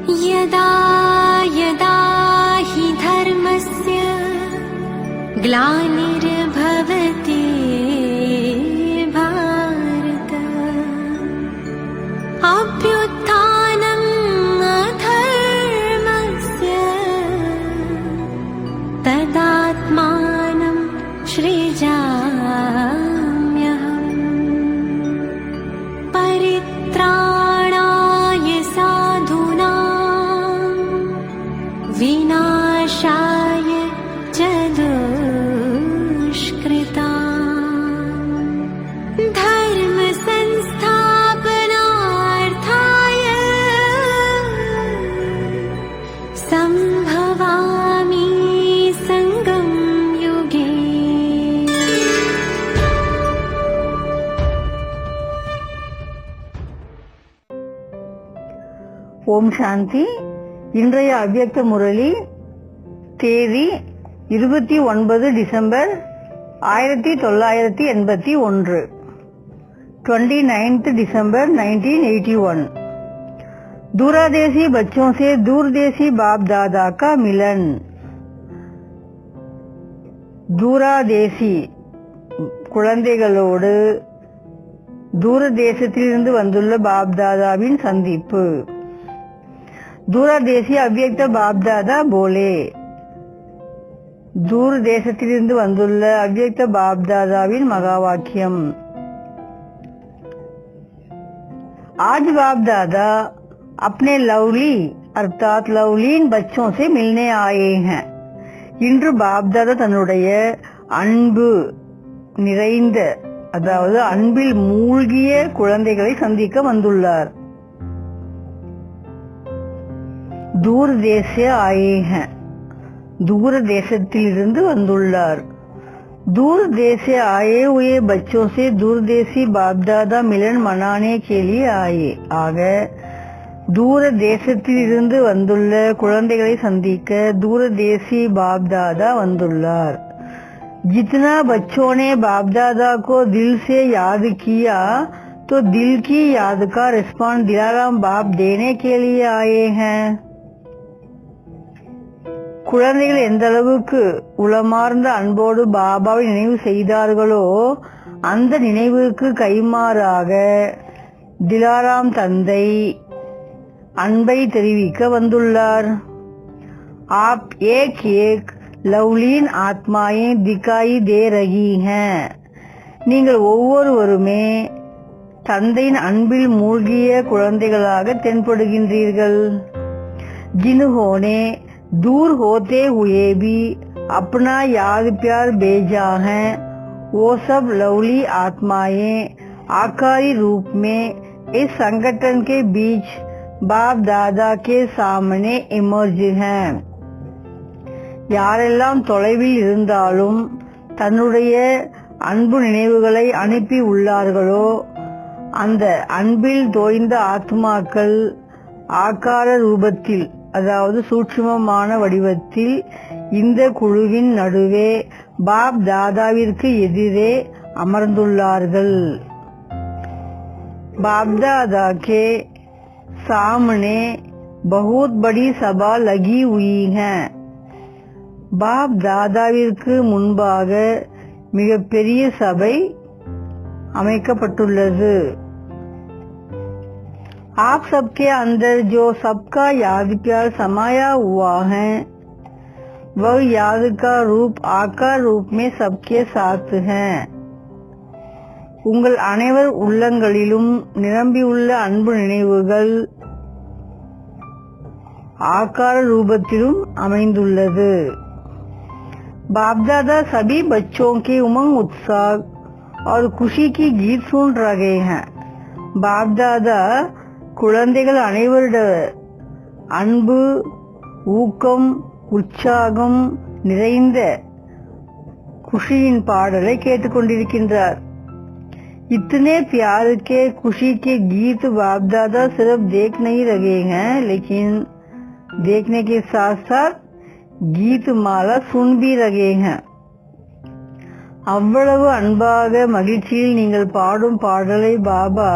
यदा यदा हि धर्मस्य ग्लानिर्भवति भारत अभ्युत्थानम् अधर्मस्य तदात्मानं सृजाम्यहम् परित्राणाय साधूनां विनाशाय च दुष्कृताम् धर्म संस्थापनार्थाय संभवामि संगम युगे। ஓம் சாந்தி. இன்றைய அவ்யக்த முரளி தேதி 29 டிசம்பர் 1981, 29 दिसंबर 1981। दूरादेशी बच्चों से दूरदेशी बाप दादा का मिलन। दूरादेशी குழந்தைகளோடு தூரதேசத்திலிருந்து வந்துள்ள பாப்தாதாவின் சந்திப்பு। दूरदेशी अव्यक्त बाप दादा बोले, दूर தேசத்திலிருந்து வந்துள்ள அவ்யக்த பாப் தாதாவின் மகா வாக்கியம்। आज बाप दादा अपने लवली अर्थात लवलीन बच्चों से मिलने आए हैं। இன்று பாப் தாதா தன்னுடைய அன்பு நிறைந்த அதாவது அன்பில் மூழ்கிய குழந்தைகளை சந்திக்க வந்துள்ளார்। दूर देश से आए हैं, दूर தேசத்திலிருந்து வந்துள்ளார்। दूर देश से आए हुए बच्चों से दूरदेशी बाप दादा मिलन मनाने के लिए आए। ஆக दूर தேசத்திலிருந்து வந்துள்ள குழந்தைகளை சந்திக்க दूरदेशी बाप दादा வந்துள்ளார்। जितना बच्चों ने बाप दादा को दिल से याद किया तो दिल की याद का रिस्पॉन्स दिलाराम बाप देने के लिए आए हैं। குழந்தைகள் எந்த அளவுக்கு உளமார்ந்த அன்போடு பாபாவை நினைவு செய்தார்களோ அந்த நினைவுக்கு கைமாறாக திலாராம் தந்தை அன்பை தெரிவிக்க வந்துள்ளார்। आप एक एक लवलीन आत्माएं दिखाई दे रही हैं। நீங்கள் ஒவ்வொருவருமே தந்தையின் அன்பில் மூழ்கிய குழந்தைகளாக தென்படுகின்றீர்கள்। जिन्होंने दूर होते हुए भी अपना याद प्यार भेजा है वो सब लवली आत्माएं आकारी रूप में इस संगठन के बीच बाप दादा के सामने इमर्ज हैं। யாரெல்லாம் தொலைவில் இருந்தாலும் தன்னுடைய அன்பு நினைவுகளை அனுப்பி உள்ளார்களோ அந்த அன்பில் தோய்ந்த ஆத்மாக்கள் ஆகார ரூபத்தில் அதாவது சூட்சுமமான வடிவத்தில் இந்த குழுவின் நடுவே பாப் தாதாவிற்கு எதிரே அமர்ந்துள்ளார்கள்। बाप दादा के सामने बहुत बड़ी सभा लगी हुई है। பாப் தாதாவிற்கு முன்பாக மிகப்பெரிய சபை அமைக்கப்பட்டுள்ளது। आप सबके अंदर जो सबका याद प्यार समाया हुआ है वह याद का रूप आकार रूप में सबके साथ है। உங்கள் அனைவர் உள்ளங்களிலும் நிரம்பியுள்ள அன்பு நினைவுகள் आकार रूपத்திலும் அமைந்துள்ளது। बाप दादा सभी बच्चों के उमंग उत्साह और खुशी की गीत सुन रहे हैं। बाप दादा குழந்தைகள் அனைவருடைய அன்பு ஊக்கம் உற்சாகம் நிறைந்த खुशिயின் பாடலை கேட்டுக்கொண்டிருக்கின்றார்। इतने प्यार के खुशी के गीत बाप दादा सिर्फ देख नहीं रहे हैं लेकिन देखने के साथ साथ गीत माला सुन भी रहे हैं। அவ்வளவு அன்பாக மகிழ்ச்சியில் நீங்கள் பாடும் பாடலை பாபா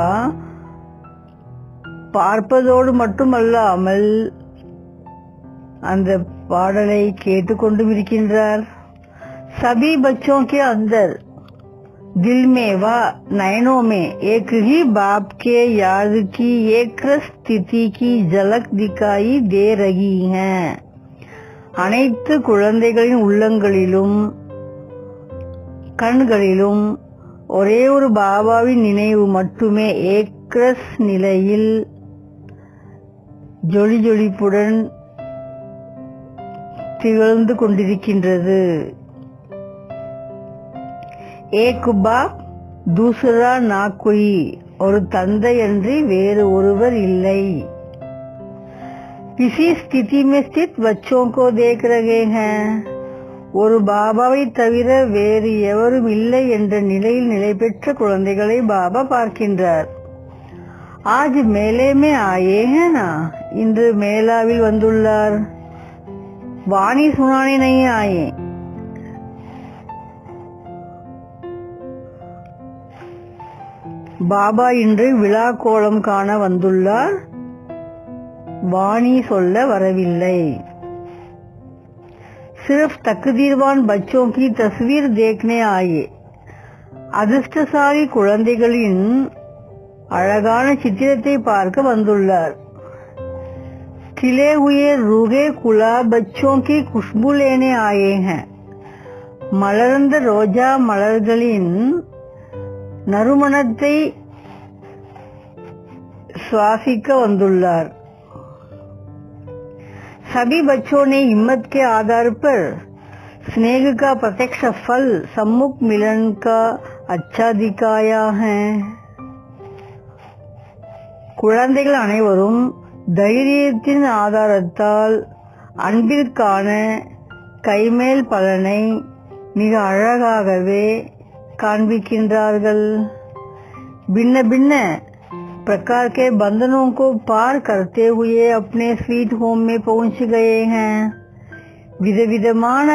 பார்ப்பதோடு மட்டுமல்லாமல் அந்த பாடலை கேட்டுக்கொண்டும் இருக்கின்றார். सभी बच्चों के अंदर दिल में व नयनों में एक ही बाप के याद की एक स्थिति की झलक दिखाई दे रही है. அனைத்து குழந்தைகளின் உள்ளங்களிலும் கண்களிலும் ஒரே ஒரு பாபாவின் நினைவு மட்டுமே ஏக்ரஸ் நிலையில் ஜொலிஜொலிப்புடன் திகழ்ந்து கொண்டிருக்கின்றது. एक बाप दूसरा ना कोई, ஒரு தந்தையன்றி வேறு ஒருவர் இல்லை. इसी स्थिति में स्थित बच्चों को देख रहे हैं. ஒரு பாபாவை தவிர வேறு எவரும் இல்லை என்ற நிலையில் நிலை பெற்ற குழந்தைகளை பாபா பார்க்கின்றார். आज मेले में आए हैं ना, இன்று மேலாவில் வந்துள்ளார். वाणी सुनाने नहीं आए. பாபா இன்று விழா கோலம் காண வந்துள்ளார். வாணி சொல்ல வரவில்லை. सिर्फ तकदीरवान बच्चों की तस्वीर देखने आए. அதிர்ஷ்டசாலி குழந்தைகளின் அழகான சித்திரத்தை பார்க்க வந்துள்ளார். खिले हुए रूहे गुलाब बच्चों की खुशबू लेने आए हैं. மலர்ந்த ரோஜா மலர்களின் நறுமணத்தை சுவாசிக்க வந்துள்ளார். सभी बच्चों ने हिम्मत के आधार पर स्नेह का प्रत्यक्ष फल सम्मुख मिलन का अच्छा दिखाया है. குழந்தைகள் அனைவரும் தைரியத்தின் ஆதாரத்தால் அன்பிற்கான கைமேல் பலனை மிக அழகாகவே कान्विकिंद्रार्गल. भिन्न भिन्न प्रकार के बंधनों को पार करते हुए अपने स्वीट होम में पहुंच गए हैं. விதவிதமான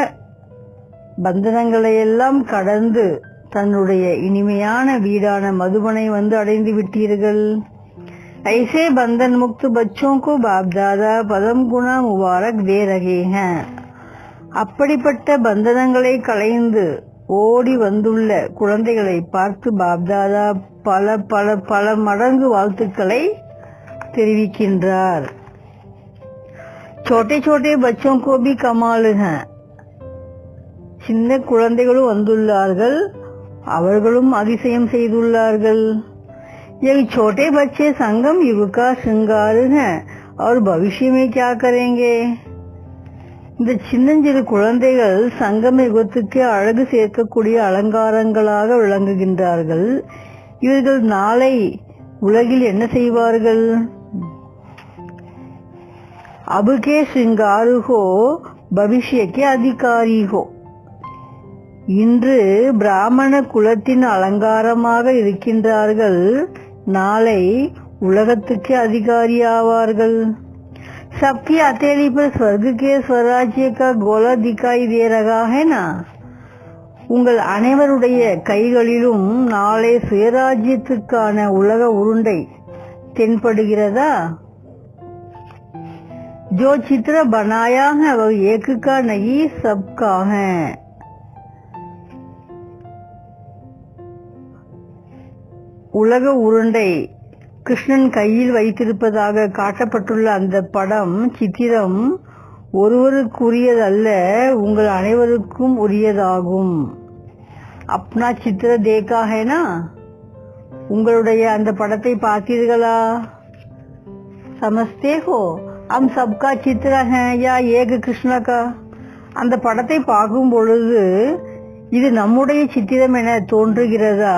பந்தனங்களை எல்லாம் கடந்து தன்னுடைய இனிமையான வீடான மதுபனை வந்து அடைந்து விட்டீர்கள். ऐसे बंधन मुक्त बच्चों को बाप दादा पदम गुना मुबारक दे रहे हैं. அப்படிப்பட்ட பந்தனங்களை களைந்து ஓடி வந்துள்ள குழந்தைகளை பார்த்து பாப்தாதா பல பல பல மடங்கு வாழ்த்துக்களை தெரிவிக்கின்றார். छोटे छोटे बच्चों को भी कमाल है. சின்ன குழந்தைகளும் வந்துள்ளார்கள், அவர்களும் அதிசயம் செய்துள்ளார்கள். ये छोटे बच्चे संगम युग का श्रृंगार हैं और भविष्य में क्या करेंगे. இந்த சின்னஞ்சிறு குழந்தைகள் சங்கம யுகத்துக்கு அழகு சேர்க்கக்கூடிய அலங்காரங்களாக விளங்குகின்றார்கள். இவர்கள் நாளை உலகில் என்ன செய்வார்கள். अब के श्रृंगार हो भविष्य के अधिकारी हो. இன்று பிராமண குலத்தின் அலங்காரமாக இருக்கின்றார்கள், நாளை உலகத்துக்கு அதிகாரியாவார்கள். सबकी हथेली पर स्वर्ग के स्वराज्य का गोला दिखाई दे रहा है ना. உங்கள் அனைவருடைய கைகளிலும் நாளை சுயராஜ்யத்துக்கான உலக உருண்டை தென்படுகிறதா. जो चित्र बनाया है वह एक का नहीं सबका है. உலக உருண்டை கிருஷ்ணன் கையில் வைத்திருப்பதாக காட்டப்பட்டுள்ள அந்த படம் சித்திரம் ஒருவருக்குரியதல்ல, உங்கள் அனைவருக்கும் உரியதாகும். அப்னா சித்திர தேக்கா ஹேனா, உங்களுடைய அந்த படத்தை பார்த்தீர்களா. समझते हो हम सबका चित्र है या एक कृष्ण का. அந்த படத்தை பார்க்கும் பொழுது இது நம்முடைய சித்திரம் என தோன்றுகிறதா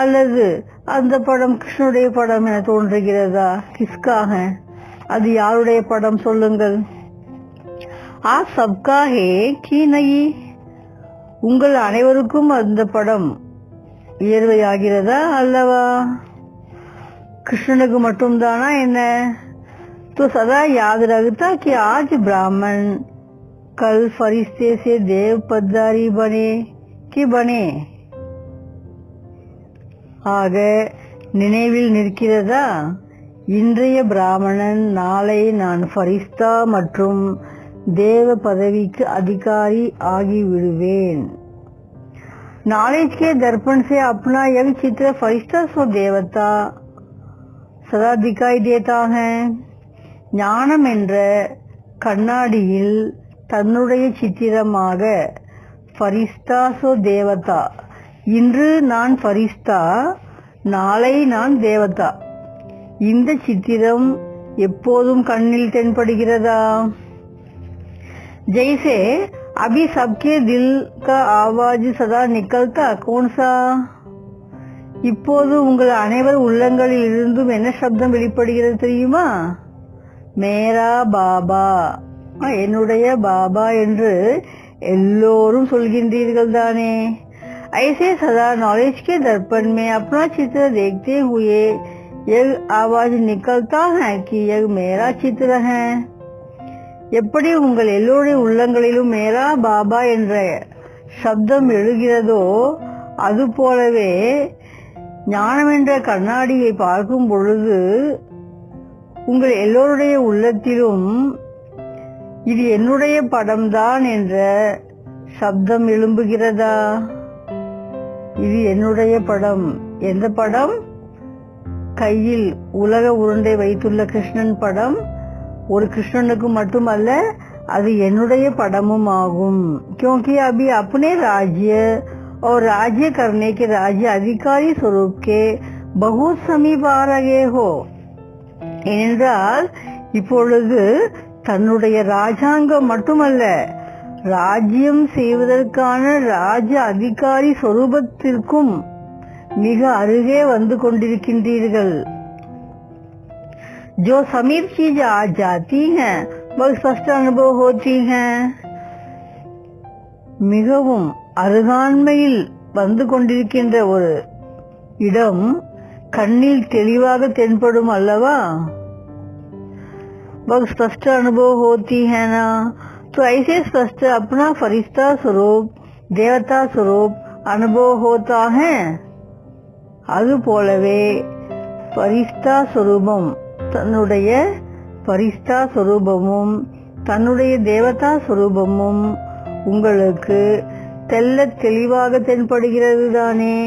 அல்லது அந்த படம் கிருஷ்ணனுடைய படம் என தோன்றுகிறதா. கிஸ்காக, அது யாருடைய படம் சொல்லுங்கள். ஆ சப்கா ஹே கி நகி, உங்கள் அனைவருக்கும் அந்த படம் இயற்கையாகிறதா அல்லவா. कृष्ण மட்டும்தானா என்ன. तो सदा याद रखता कि आज ब्राह्मण कल फरिश्ते से देव पदधारी बने कि बने. ஆக நினைவில் நிற்கிறதா, இன்றைய பிராமணன் நாளை நான் ஃபரிஸ்தா மற்றும் देव पदवी के अधिकारी आगी विடுவேன்। नॉलेज के दर्पण से अपना यह चित्र फरिश्ता सो देवता सदा दिखाई देता है। ஞானம் என்ற கண்ணாடியில் தன்னுடைய சித்திரமாக ஃபரிஸ்தா சோ தேவதா, இன்று நான் ஃபரிஸ்தா, நாளை நான் தேவதா, இந்த சித்திரம் எப்போதும் கண்ணில் தென்படுகிறதா? जैसे अभी सबके दिल का आवाज सदा निकलता कौन सा? இப்போது உங்கள் அனைவர் உள்ளங்களில் இருந்தும் என்ன சப்தம் வெளிப்படுகிறது தெரியுமா? மேரா பாபா, என்னுடைய பாபா என்று எல்லோரும் சொல்கின்றீர்கள் தானே? ऐसे सदा नॉलेज के दर्पण में अपना चित्र देखते हुए यह आवाज निकलता है कि यह मेरा चित्र है। எப்படி உங்கள் எல்லோருடைய உள்ளங்களிலும் மேரா பாபா என்ற சப்தம் எழுகிறதோ அது போலவே ஞானம் என்ற கண்ணாடியை பார்க்கும் பொழுது உங்கள் எல்லோருடைய உள்ளத்திலும் இது என்னுடைய படம்தான் என்ற சப்தம் எழும்புகிறதா? இது என்னுடைய படம். எந்த படம்? கையில் உலக உருண்டை வைத்துள்ள கிருஷ்ணன் படம். ஒரு கிருஷ்ணனுக்கு மட்டுமல்ல, அது என்னுடைய படமும் ஆகும்। क्योंकि अभी अपने राज्य और राज्य करने के राज्य अधिकारी स्वरूप के बहुत समीप आ रहे हो। ஏனென்றால் இப்பொழுது தன்னுடைய ராஜாங்கம் மட்டுமல்ல, ராஜ்யம் செய்வதற்கான ராஜ அதிகாரி சொரூபத்திற்கும் மிக அருகே வந்து கொண்டிருக்கின்றீர்கள்। जो समीप चीज आ जाती हैं वह स्पष्ट अनुभव होती हैं। மிகவும் அருகாண்மையில் வந்து கொண்டிருக்கின்ற ஒரு இடம் கண்ணில் தெளிவாக தென்படும் அல்லவா? वह स्पष्ट अनुभव होती है ना? तो ऐसे स्पष्ट अपना फरिश्ता स्वरूप देवता स्वरूप अनुभव होता है। அது போலவே ஃபரிஸ்தா ஸ்வரூபம், தன்னுடைய ஃபரிஸ்தா ஸ்வரூபமும் தன்னுடைய தேவதா ஸ்வரூபமும் உங்களுக்கு தெல்ல தெளிவாக தென்படுகிறது தானே?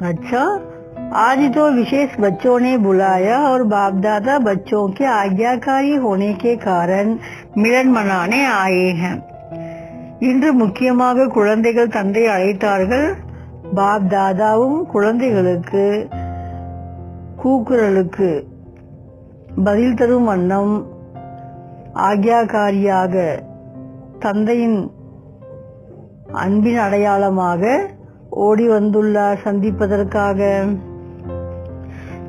अच्छा, आज तो विशेष बच्चों ने बुलाया और बाप दादा बच्चों के आज्ञाकारी होने के कारण मिलन मनाने आए हैं। இன்று முக்கியமாக குழந்தைகள் தந்தை அழைத்தார்கள்। பாப் தாதாவும் குழந்தைகளுக்கு கூக்குரலுக்கு பதில் தரும் வண்ணம் ஆக்ஞாகாரியாக தந்தையின் அன்பின் அடையாளமாக ஓடி வந்துள்ளார் சந்திப்பதற்காக।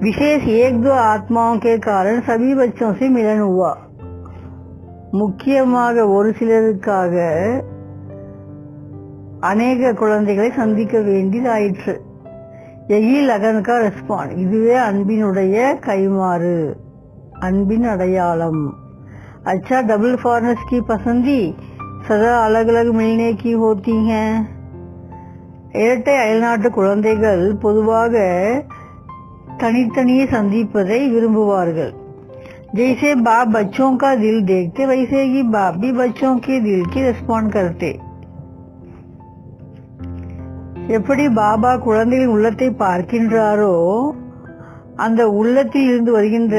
विशेष एक दो आत्माओं के कारण सभी बच्चों से मिलन हुआ। முக்கியமாக ஒரு சிலருக்காக அநேக குழந்தைகளை சந்திக்க வேண்டியதாயிற்று। यही लगन का रिस्पॉन्ड, இதுவே அன்பினுடைய கைமாறு, அன்பின் அடையாளம்। अच्छा, डबल फॉरनर्स की पसंदी सदा अलग अलग मिलने की होती हैं। இரட்டை அயல்நாட்டு குழந்தைகள் பொதுவாக தனித்தனியே சந்திப்பதை விரும்புவார்கள்। जैसे बाप बच्चों का दिल देखते वैसे ही बाप भी बच्चों के दिल की रिस्पॉन्ड करते। எப்படி பாபா குழந்தைகளின் உள்ளத்தை பார்க்கின்றாரோ அந்த உள்ளத்தில் இருந்து வருகின்ற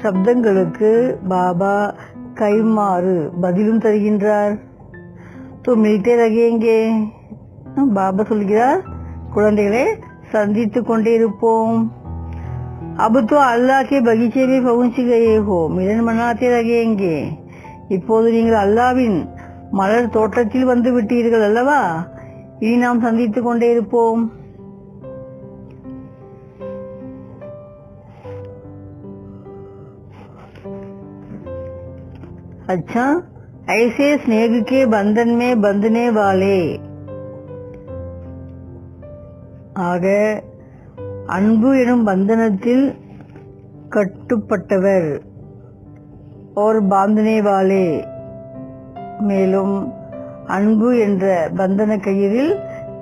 சப்தங்களுக்கு பாபா கைமாறு பதிலும் தருகின்றார்। तो मिलते रहेंगे, பாபா சொல்கிறார், குழந்தைகளை சந்தித்து கொண்டே இருப்போம்। अब तो अल्लाह के बगीचे में पहुंच गए हो, मिलन मनाते रहेंगे। இப்போது நீங்கள் அல்லாவின் மலர் தோட்டத்தில் வந்து விட்டீர்கள் அல்லவா, இனி நாம் சந்தித்துக் கொண்டே இருப்போம்। अच्छा, ऐसे स्नेह के बंधन में बंधने वाले, ஆக அன்பு எனும் பந்தனத்தில் கட்டுப்பட்டவர் और बांधने वाले, மேலும் அன்பு என்ற பந்தன கயிறில்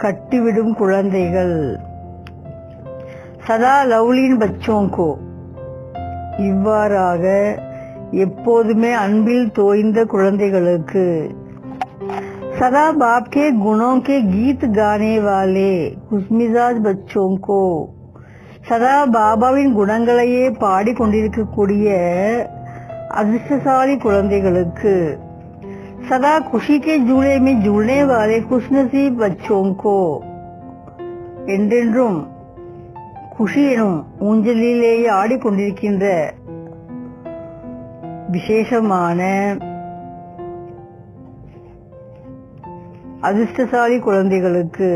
கட்டிவிடும் குழந்தைகள். சதா லவ்லின் பச்சோங்கோ, இவ்வாறாக எப்போதுமே அன்பில் தோய்ந்த குழந்தைகளுக்கு. सदा बाप के गुणों के गीत गाने वाले खुशमिजाज बच्चों को, சதா பாபாவின் குணங்களையே பாடிக்கொண்டிருக்கக்கூடிய அதிர்ஷ்டசாலி குழந்தைகளுக்கு. சதா खुशी के झूले में झूलने वाले खुशनसीब बच्चों को, என்றென்றும் குஷி எனும் ஊஞ்சலிலேயே ஆடிக்கொண்டிருக்கின்ற விசேஷமான அதிர்ஷ்டசாலி குழந்தைகளுக்கு.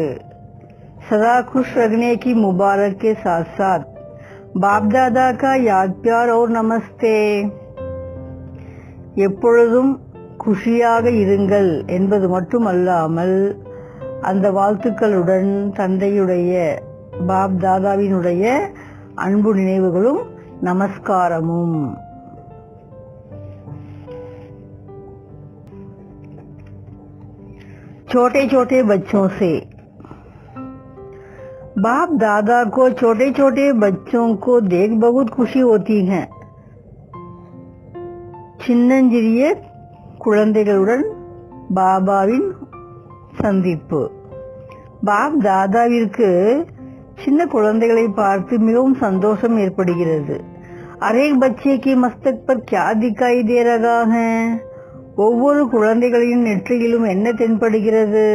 सदा खुश रखने की मुबारक के साथ साथ बाप दादा का याद प्यार और नमस्ते. எப்பொழுதும் குஷியாக இருங்கள் என்பது மட்டுமல்லாமல் அந்த வாழ்த்துக்களுடன் தந்தையுடைய பாப் தாதாவினுடைய அன்பு நினைவுகளும் நமஸ்காரமும். छोटे छोटे बच्चों से, बाप दादा को छोटे छोटे बच्चों को देख बहुत खुशी होती है. சின்னஞ்சிறிய குழந்தைகளுடன் பாபாவின் சந்திப்பு. பாப் தாதாவிற்கு சின்ன குழந்தைகளை பார்த்து மிகவும் சந்தோஷம் ஏற்படுகிறது. அரே बच्चे के मस्तक पर क्या दिखाई दे रहा है, ஒவ்வொரு குழந்தைகளின் நெற்றியிலும் என்ன தென்படுகிறது.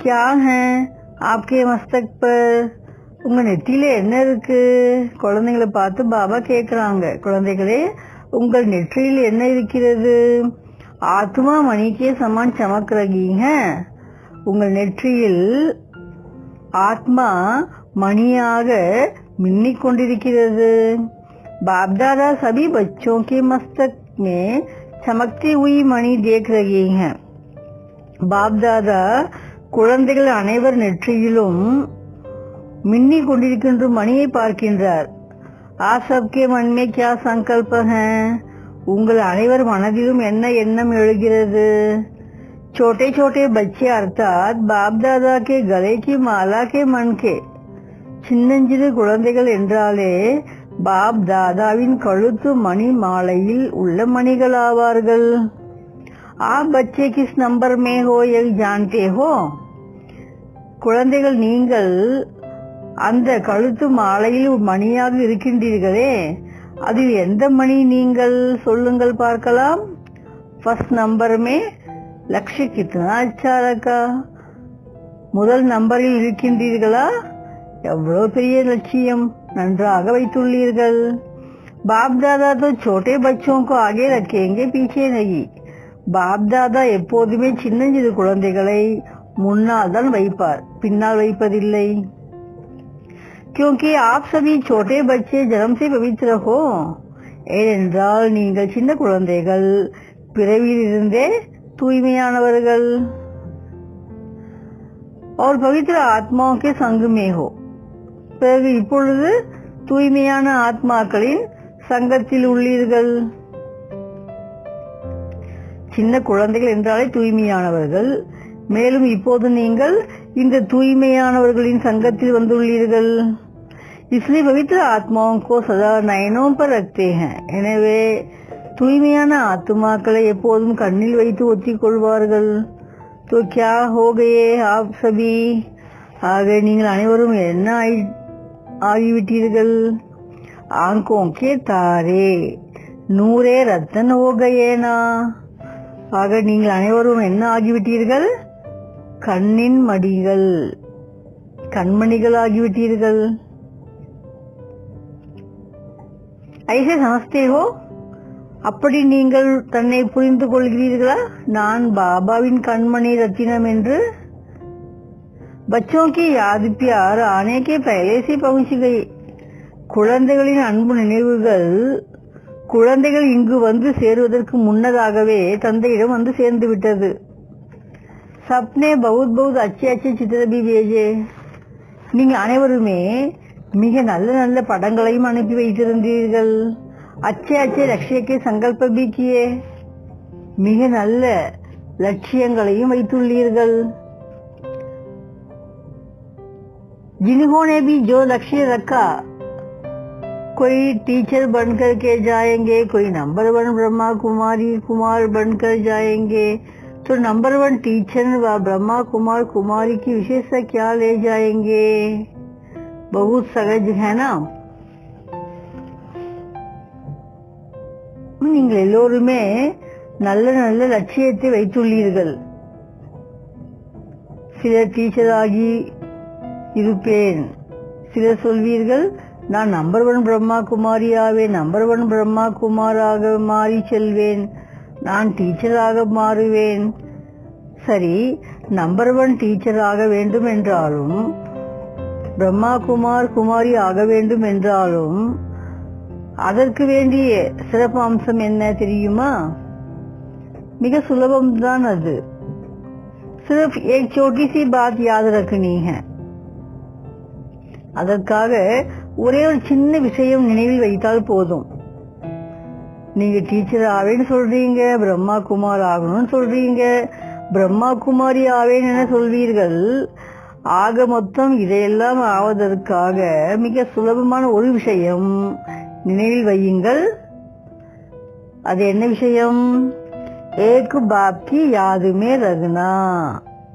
क्या है आपके मस्तक पर, உங்க நெற்றியில என்ன இருக்கு. குழந்தைகளை பார்த்து பாபா கேக்குறாங்க, குழந்தைகளே உங்கள் நெற்றியில் என்ன இருக்கிறது. ஆத்மா மணிக்கே சமான் சமக் ரஹி है, உங்கள் நெற்றியில் ஆத்மா மணியாக மின்னிக் கொண்டிருக்கிறது. बाप दादा सभी बच्चों के मस्तक में चमकती हुई मणि देख रहे हैं. बाप दादा குழந்தைகள் அனைவர் நெற்றியிலும் மின்னிக் கொண்டிருக்கின்ற மணியை பார்க்கின்றார். आप सबके मन में क्या संकल्प है, உங்கள் அனைவர் மனதிலும் என்ன எண்ணம் எழுகிறது. छोटे छोटे बच्चे अर्थात बाप दादा के गले की माला के मन के, சின்னஞ்சிறு குழந்தைகள் என்றாலே பாப் தாதாவின் கழுத்து மணி மாலையில் உள்ள மணிகள் ஆவார்கள். आप बच्चे किस नंबर में हो ये जानते हो, குழந்தைகள் நீங்கள் அந்த கழுத்து மாலையில் மணியாக இருக்கின்றீர்களே, அதில் எந்த மணி நீங்கள் சொல்லுங்கள் பார்க்கலாம். ஃபர்ஸ்ட் நம்பர் மே லக்ஷ்ய கித்னா அச்சா ரக்கா, முதல் நம்பரில் இருக்கின்றீர்களா, எவ்வளவு பெரிய லட்சியம் நன்றாக வைத்துள்ளீர்கள். बाप दादा तो छोटे बच्चों को आगे रखेंगे पीछे नहीं, பாப் தாதா எப்போதுமே சின்னஞ்சிறு குழந்தைகளை முன்னால் தான் வைப்பார், பின்னால் வைப்பதில்லை. क्योंकि आप सभी छोटे बच्चे जन्म से पवित्र हो, ஏனென்றால் நீங்கள் சின்ன குழந்தைகள் பிறவியிலிருந்தே தூய்மையானவர்கள். और पवित्र आत्माओं के संग में हो, பிறகு இப்பொழுது தூய்மையான ஆத்மாக்களின் சங்கத்தில் உள்ளீர்கள். சின்ன குழந்தைகள் என்றாலே தூய்மையானவர்கள், மேலும் இப்போது நீங்கள் இந்த தூய்மையானவர்களின் சங்கத்தில் வந்துள்ளீர்கள். इसलिए पवित्र आत्माओं को सदा नयनों पर रखते हैं, எனவே தூய்மையான ஆத்மாக்களை எப்போதும் கண்ணில் வைத்து ஒத்திக் கொள்வார்கள். तो क्या हो गए आप सभी, ஆக நீங்கள் அனைவரும் என்ன ஆகிவிட்டீர்கள். आंखों के तारे नूरे रतन हो गए ना, ஆக நீங்கள் அனைவரும் என்ன ஆகிவிட்டீர்கள், கண்ணின் மடிகள் கண்மணிகள் ஆகிவிட்டீர்கள். ஐசே சமஸ்தே ஹோ, அப்படி நீங்கள் தன்னை புரிந்து கொள்கிறீர்களா, நான் பாபாவின் கண்மணி ரத்தினம் என்று. बच्चों की याद प्यार आने के पहले से पहुंच गई, குழந்தைகளின் அன்பு நினைவுகள் குழந்தைகள் இங்கு வந்து சேருவதற்கு முன்னதாகவே தந்தையிடம் வந்து சேர்ந்து விட்டது. சப்னே பவுத் பவுத் அச்சே அச்சே சித்திர பி भेजे, நீங்க அனைவருமே மிக நல்ல நல்ல படங்களையும் அனுப்பி வைத்திருந்தீர்கள். அச்சே அச்சே லட்சியக்கே சங்கல்ப பி கியே, மிக நல்ல லட்சியங்களையும் வைத்துள்ளீர்கள். जिन्होंने भी जो लक्ष्य रखा, कोई टीचर बनकर के जाएंगे, कोई नंबर 1 ब्रह्मा कुमारी कुमार बनकर जाएंगे, तो नंबर 1 टीचर व ब्रह्मा कुमार कुमारी की विशेषता क्या ले जाएंगे? बहुत सहज है ना. நீங்கள் எல்லோருமே நல்ல நல்ல லட்சியத்தை வைத்துள்ளீர்கள். சிலர் டீச்சராகி இருப்பேன், சிலர் சொல்வீர்கள் நான் நம்பர் 1 பிரம்மா குமாரி ஆவேன், நம்பர் 1 பிரம்மா குமாராக மாறி செல்வேன், நான் டீச்சராக மாறுவேன். சரி, நம்பர் 1 டீச்சர் ஆக வேண்டும் என்றாலும் பிரம்மா குமார் குமாரி ஆக வேண்டும் என்றாலும் அதற்கு வேண்டிய சிறப்பு அம்சம் என்ன தெரியுமா? மிக சுலபம்தான் அது. सिर्फ एक छोटी सी बात याद रखनी है. அதற்காக ஒரே ஒரு சின்ன விஷயம் நினைவில் வைத்தால் போதும். நீங்க டீச்சர் ஆவேன்னு சொல்றீங்க, பிரம்மா குமார் ஆகணும்னு சொல்றீங்க, பிரம்மா குமாரி ஆவேன் என சொல்வீர்கள். ஆக மொத்தம் இதையெல்லாம் ஆவதற்காக மிக சுலபமான ஒரு விஷயம் நினைவில் வையுங்கள். அது என்ன விஷயம்? ஏக் பாப் கி யாத் மே ரஹ்னா,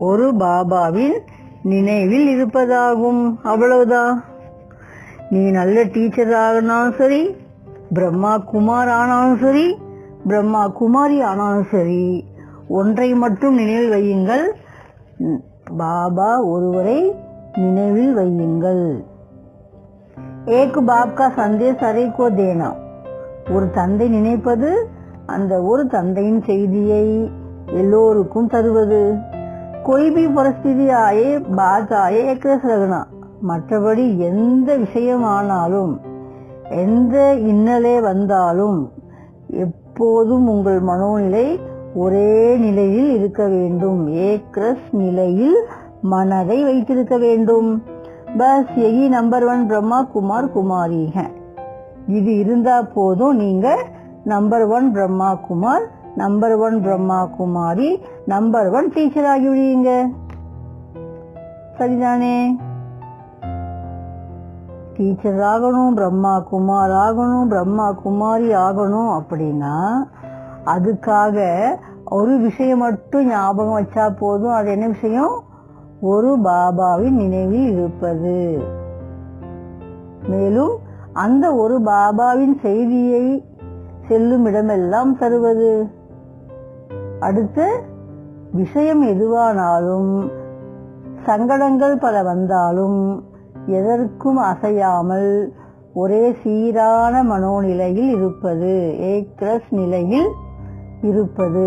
ஒரு பாபாவின் நினைவில் இருப்பதாகும். அவ்வளவுதான். நீ நல்ல டீச்சர் ஆனாலும் சரி, பிரம்மா குமார் ஆனாலும் சரி, பிரம்மா குமாரி ஆனாலும் சரி, ஒன்றை மட்டும் நினைவில் வையுங்கள், பாபா ஒருவரை நினைவில் வையுங்கள். ஏக் பாப் கா சந்தேஷ் ஹர் ஏக் கோ தேனா, ஒரு தந்தை நினைப்பது அந்த ஒரு தந்தையின் செய்தியை எல்லோருக்கும் தருவது. कोई भी परिस्थिति आए बात आए एक रस रखना, மற்றபடி எந்த விஷயமானாலும் எந்த இன்னலே வந்தாலும் எப்போதும் உங்கள் மனோநிலை ஒரே நிலையில் இருக்க வேண்டும். ஏக்ரஸ் நிலையில் மனதை வைத்திருக்க வேண்டும். பஸ் यही नंबर 1 ब्रह्मा कुमार कुमारी है. இது இருந்தா போதும், நீங்க number 1 Brahma Kumar, number 1 Brahma Kumari, number 1 teacher ஆகிவிடுவீங்க. சரிதானே? டீச்சர் ஆகணும், பிரம்மா குமார் ஆகணும், பிரம்மா குமாரி ஆகணும் அப்படின்னா அதுக்காக ஒரு விஷயம் மட்டும் ஞாபகம் வச்சா போதும். அது என்ன விஷயம்? ஒரு பாபாவின் நினைவில் இருப்பது. மேலும் அந்த ஒரு பாபாவின் செய்தியை செல்லும் இடமெல்லாம் தருவது. அடுத்து விஷயம் எதுவானாலும், சங்கடங்கள் பல வந்தாலும் எதற்கும் அசையாமல் ஒரே சீரான மனோநிலையில் இருப்பது, ஏக்ரஸ் நிலையில் இருப்பது.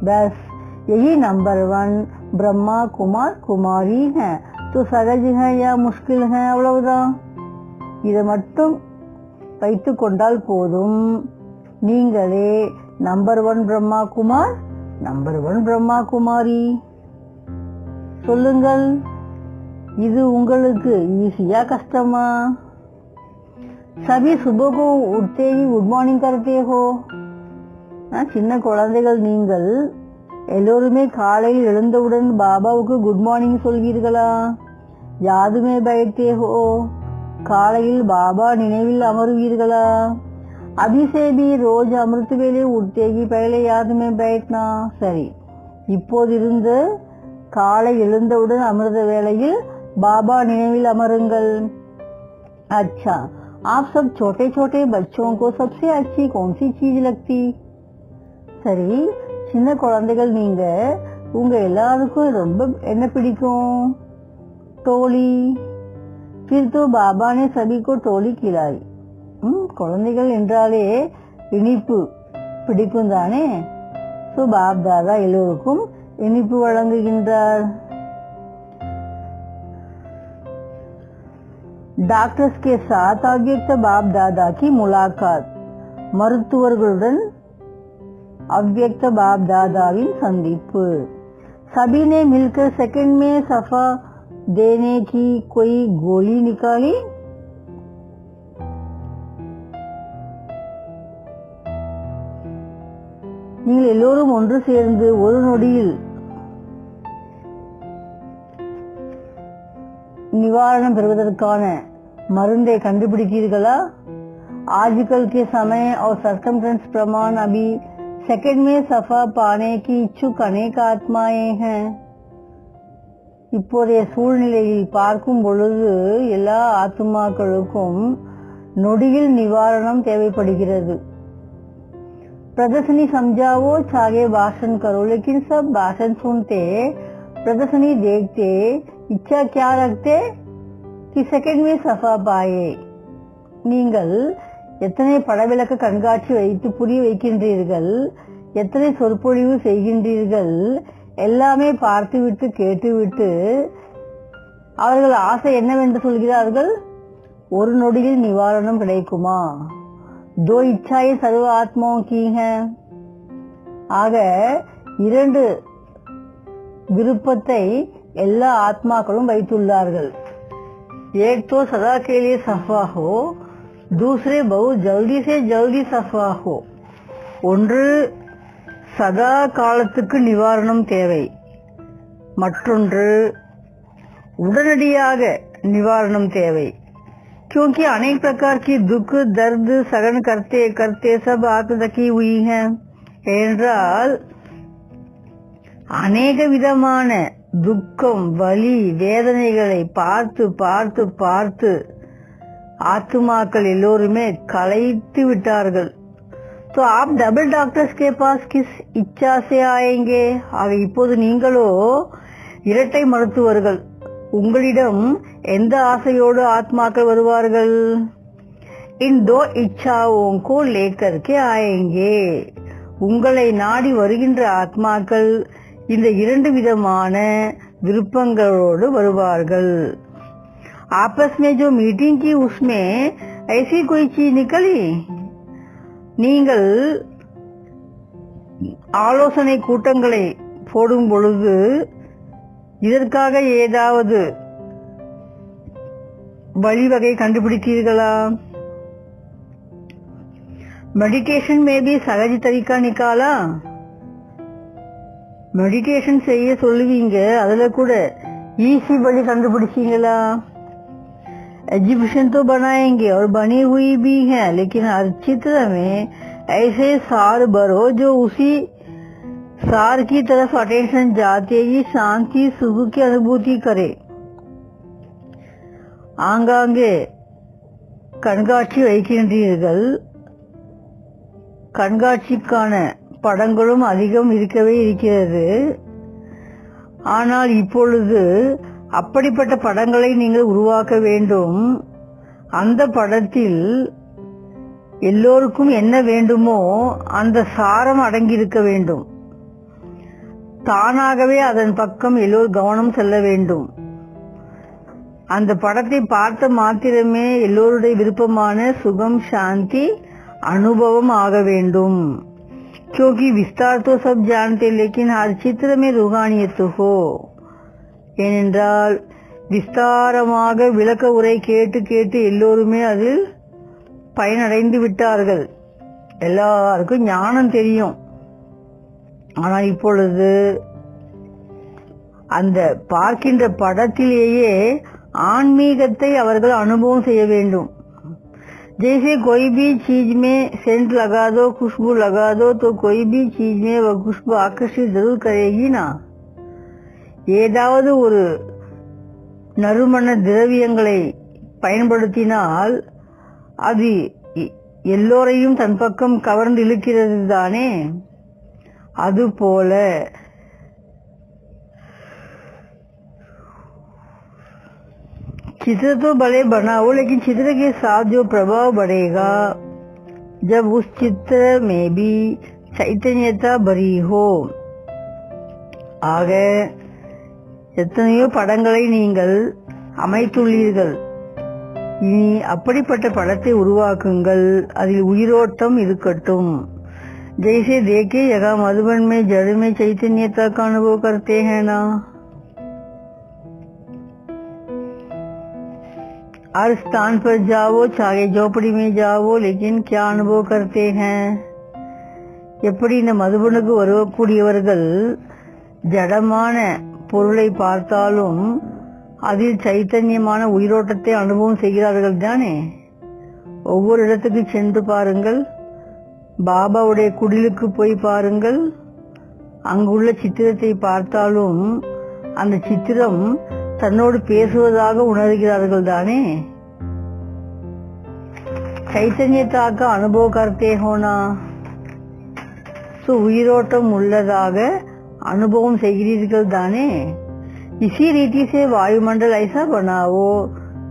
பஸ் यही नंबर 1 ब्रह्मा कुमार कुमारी है. तो सहज है या मुश्किल है? அவ்வளவுதான். இதை மட்டும் வைத்து கொண்டால் போதும், நீங்களே नंबर 1 ब्रह्मा कुमार, नंबर 1 ब्रह्मा कुमारी. சொல்லுங்கள், இது உங்களுக்கு ஈஸியா கஷ்டமா? सभी सुबह को उठते ही गुड मॉर्निंग करते हो. சின்ன குழந்தைகள் நீங்கள் எல்லோருமே காலையில் எழுந்தவுடன் பாபாவுக்கு குட் மார்னிங் சொல்வீர்களா? யாதுமே बैठते हो, காலையில் பாபா நினைவில் அமருவீர்களா? अभी से भी रोज अमृत वेले उठते ही पहले याद में बैठना. சரி, இப்போதிருந்து காலை எழுந்தவுடன் அமிர்த வேளையில் பாபா நினைவில் அமருங்கள். अच्छा, आप सब छोटे छोटे बच्चों को सबसे अच्छी कौन सी चीज लगती? சரி, சின்ன குழந்தைகள் நீங்க, உங்க எல்லாருக்கும் ரொம்ப என்ன பிடிக்கும்? टोली. फिर तो बाबा ने सभी को टोली खिलाई. குழந்தைகள் என்றாலே இனிப்பு பிடிக்கும் தானே? சோ பாப் தாதா எல்லோருக்கும் இனிப்பு வழங்குகின்றார். டாக்டர்ஸ் के साथ अव्यक्त बाप दादा की मुलाकात. மருத்துவர்களுடன் अव्यक्त बाप दादाவின் சந்திப்பு. सभी ने मिलकर सेकंड में सफा देने की कोई गोली निकाली. நீங்கள் எல்லோரும் ஒன்று சேர்ந்து ஒரு நொடியில் निवारण பெறுவதற்கான மருந்தை கண்டுபிடித்தீர்களா? आजकल के समय और सर्कमस्टेंस प्रमाण अभी सेकंड में सफा पाने की इच्छुक अनेक आत्माएं हैं. இப்போதைய சூழ்நிலையில் பார்க்கும் பொழுது எல்லா ஆத்மாக்களுக்கும் நொடியில் நிவாரணம் தேவைப்படுகிறது. प्रदर्शनी समझाओ चाहे भाषण करो, लेकिन सब भाषण सुनते, प्रदर्शनी देखते, इच्छा क्या रखते कि सेकंड में सफा पाए. நீங்கள் எத்தனை படவிளக்க கண்காட்சி வைத்து புரிய வைக்கின்றீர்கள், எத்தனை சொற்பொழிவு செய்கின்றீர்கள், எல்லாமே பார்த்துவிட்டு கேட்டுவிட்டு அவர்கள் ஆசை என்னவென்று சொல்கிறார்கள்? ஒரு நொடியில் நிவாரணம் கிடைக்குமா? दो इच्छाएं सर्व आत्माओं की हैं. ஆக இரண்டு விருப்பத்தை எல்லா ஆத்மாக்களும் வைத்துள்ளார்கள். एक तो सदा के लिए सफा हो, दूसरे बहुत जल्दी से जल्दी सफा हो. ஒன்று சதா காலத்துக்கு நிவாரணம் தேவை, மற்றொன்று உடனடியாக நிவாரணம் தேவை. क्योंकि अनेक प्रकार की दुख दर्द सहन करते करते सब आत्मदकी हुई हैं. என்றால் அநேக விதமான துக்கம் வலி வேதனைகளை பார்த்து பார்த்து பார்த்து ஆத்மாக்கள் எல்லோருமே களைத்து விட்டார்கள். तो आप डबल डॉक्टर्स के पास किस इच्छा से आएंगे? ஆக இப்போது நீங்களோ இரட்டை மருத்துவர்கள், உங்களிடம் எந்த ஆசையோடு ஆத்மாக்கள் வருவார்கள்? इन दो इच्छाओं को लेकर के आएंगे. உங்களை நாடி வருகின்ற ஆத்மாக்கள் இந்த இரண்டு விதமான விருப்பங்களோடு வருவார்கள். आपस में जो मीटिंग की उसमें ऐसी कोई चीज निकली? நீங்கள் ஆலோசனை கூட்டங்களை போடும் பொழுது இதற்காக ஏதாவது வழிவகை கண்டுபிடித்தீர்களா? मेडिटेशन में भी सहज तरीका निकाला? மெடிடேஷன் செய்ய சொல்லுவீங்க, அதுல கூட ஈஸி வழி கண்டுபிடிச்சீங்களா? एग्जीबिशन तो बनाएंगे और बनी हुई भी है, लेकिन हर चित्र में ऐसे सार भरो जो उसी सार की तरफ अटेंशन जाते ही शांति सुख की अनुभूति करे. ஆங்காங்கே கண்காட்சி வைக்கின்றீர்கள், கண்காட்சிக்கான படங்களும் அதிகம் இருக்கவே இருக்கிறது. ஆனால் இப்பொழுது அப்படிப்பட்ட படங்களை நீங்கள் உருவாக்க வேண்டும். அந்த படத்தில் எல்லோருக்கும் என்ன வேண்டுமோ அந்த சாரம் அடங்கியிருக்க வேண்டும். தானாகவே அதன் பக்கம் எல்லோரும் கவனம் செல்ல வேண்டும். அந்த படத்தை பார்த்த மாத்திரமே எல்லோருடைய விருப்பமான சுகம் சாந்தி अनुभवम आग वेंडुम. क्योंकि विस्तार तो सब जानते, लेकिन हर चित्र में रूहानियत हो. ஏனென்றால் விஸ்தாரமாக விளக்க உரை கேட்டு கேட்டு எல்லோருமே அதில் பயனடைந்து விட்டார்கள். எல்லாருக்கும் ஞானம் தெரியும். ஆனால் இப்பொழுது அந்த பார்க்கின்ற படத்திலேயே ஆன்மீகத்தை அவர்கள் அனுபவம் செய்ய வேண்டும். जैसे कोई भी चीज में सेंट लगा दो, खुशबू लगा दो, तो कोई भी चीज में वह खुशबू आकर्षित जरूर करेगी ना. ஏதாவது ஒரு நறுமண திரவியங்களை பயன்படுத்தினால் அது எல்லோரையும் தன் பக்கம் கவர்ந்து இழுக்கிறது தானே. அதுபோல चित्र तो भले बनाओ, लेकिन चित्र के साथ जो प्रभाव बढ़ेगा जब उस चित्र में भी चैतन्यता भरी हो. ஆக எத்தனையோ படங்களை நீங்கள் அமைத்துள்ளீர்கள், இனி அப்படிப்பட்ட படத்தை உருவாக்குங்கள், அதில் உயிரோட்டம் இருக்கட்டும். जैसे देखे यहाँ मधुबन में जड़ में चैतन्यता का अनुभव करते हैं ना. हर स्थान पर जाओ, चाहे झोपड़ी में जाओ, लेकिन क्या अनुभव करते हैं? எப்படி இந்த மதுபனுக்கு வரக்கூடியவர்கள் ஜடமான பொருளை பார்த்தாலும் அதில் சைத்தன்யமான உயிரோட்டத்தை அனுபவம் செய்கிறார்கள் தானே. ஒவ்வொரு இடத்துக்கு சென்று பாருங்கள். பாபாவுடைய குடிலுக்கு போய் பாருங்கள். அங்குள்ள சித்திரத்தை பார்த்தாலும் அந்த சித்திரம் தன்னோடு பேசுவதாக உணர்கிறார்கள் தானே. चैतन्यता का अनुभव करते होना. உயிரோட்டம் உள்ளதாக அனுபவம் செய்கிறீர்கள் தானே. इसी रीति से वायुमंडल ऐसा बनाओ,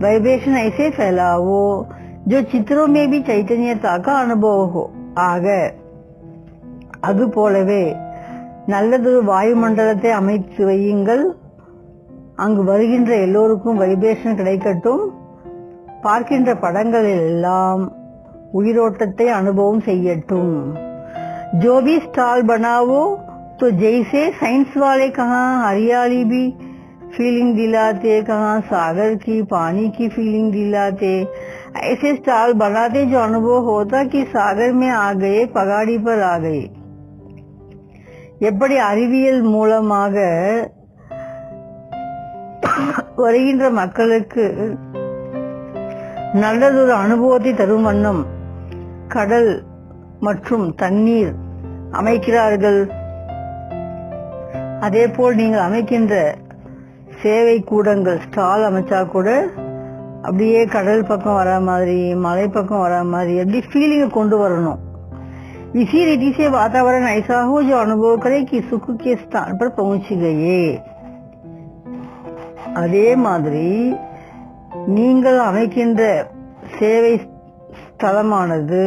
वाइब्रेशन ऐसे फैलाओ जो चित्रों में भी चैतन्यता का अनुभव हो. ஆக அது போலவே நல்லதொரு வாயுமண்டலத்தை அமைத்து வையுங்கள். அங்கு வருகின்ற எல்லோருக்கும் வைப்ரேஷன் கிடைக்கட்டும். பார்க்கின்ற படங்களில் எல்லாம் உயிரோட்டத்தை அனுபவம் செய்யட்டும். जो भी स्टॉल बनाओ तो जैसे साइंस वाले कहाँ हरियाली भी फीलिंग दिलाते, कहाँ सागर की पानी की फीलिंग दिलाते, ऐसे स्टॉल बनाते जो अनुभव होता कि सागर में आ गए, पगाड़ी पर आ गए. எப்படி அறிவியல் மூலமாக வருகின்ற மக்களுக்கு நல்லதொரு அனுபவத்தை தரும் வண்ணம் கடல் மற்றும் தண்ணீர் அமைக்கிறார்கள், அதே போல் நீங்கள் அமைக்கின்ற சேவை கூடங்கள் ஸ்டால் அமைச்சா கூட அப்படியே கடல் பக்கம் வர மாதிரி, மலை பக்கம் வர மாதிரி எப்படி ஃபீலிங்க கொண்டு வரணும். इसी रीति से वातावरण ऐसा हो जो अनुभव करे कि सुख के स्थान पर पहुंच गए. அதே மாதிரி நீங்கள் அமைக்கின்ற சேவை ஸ்தலமானது,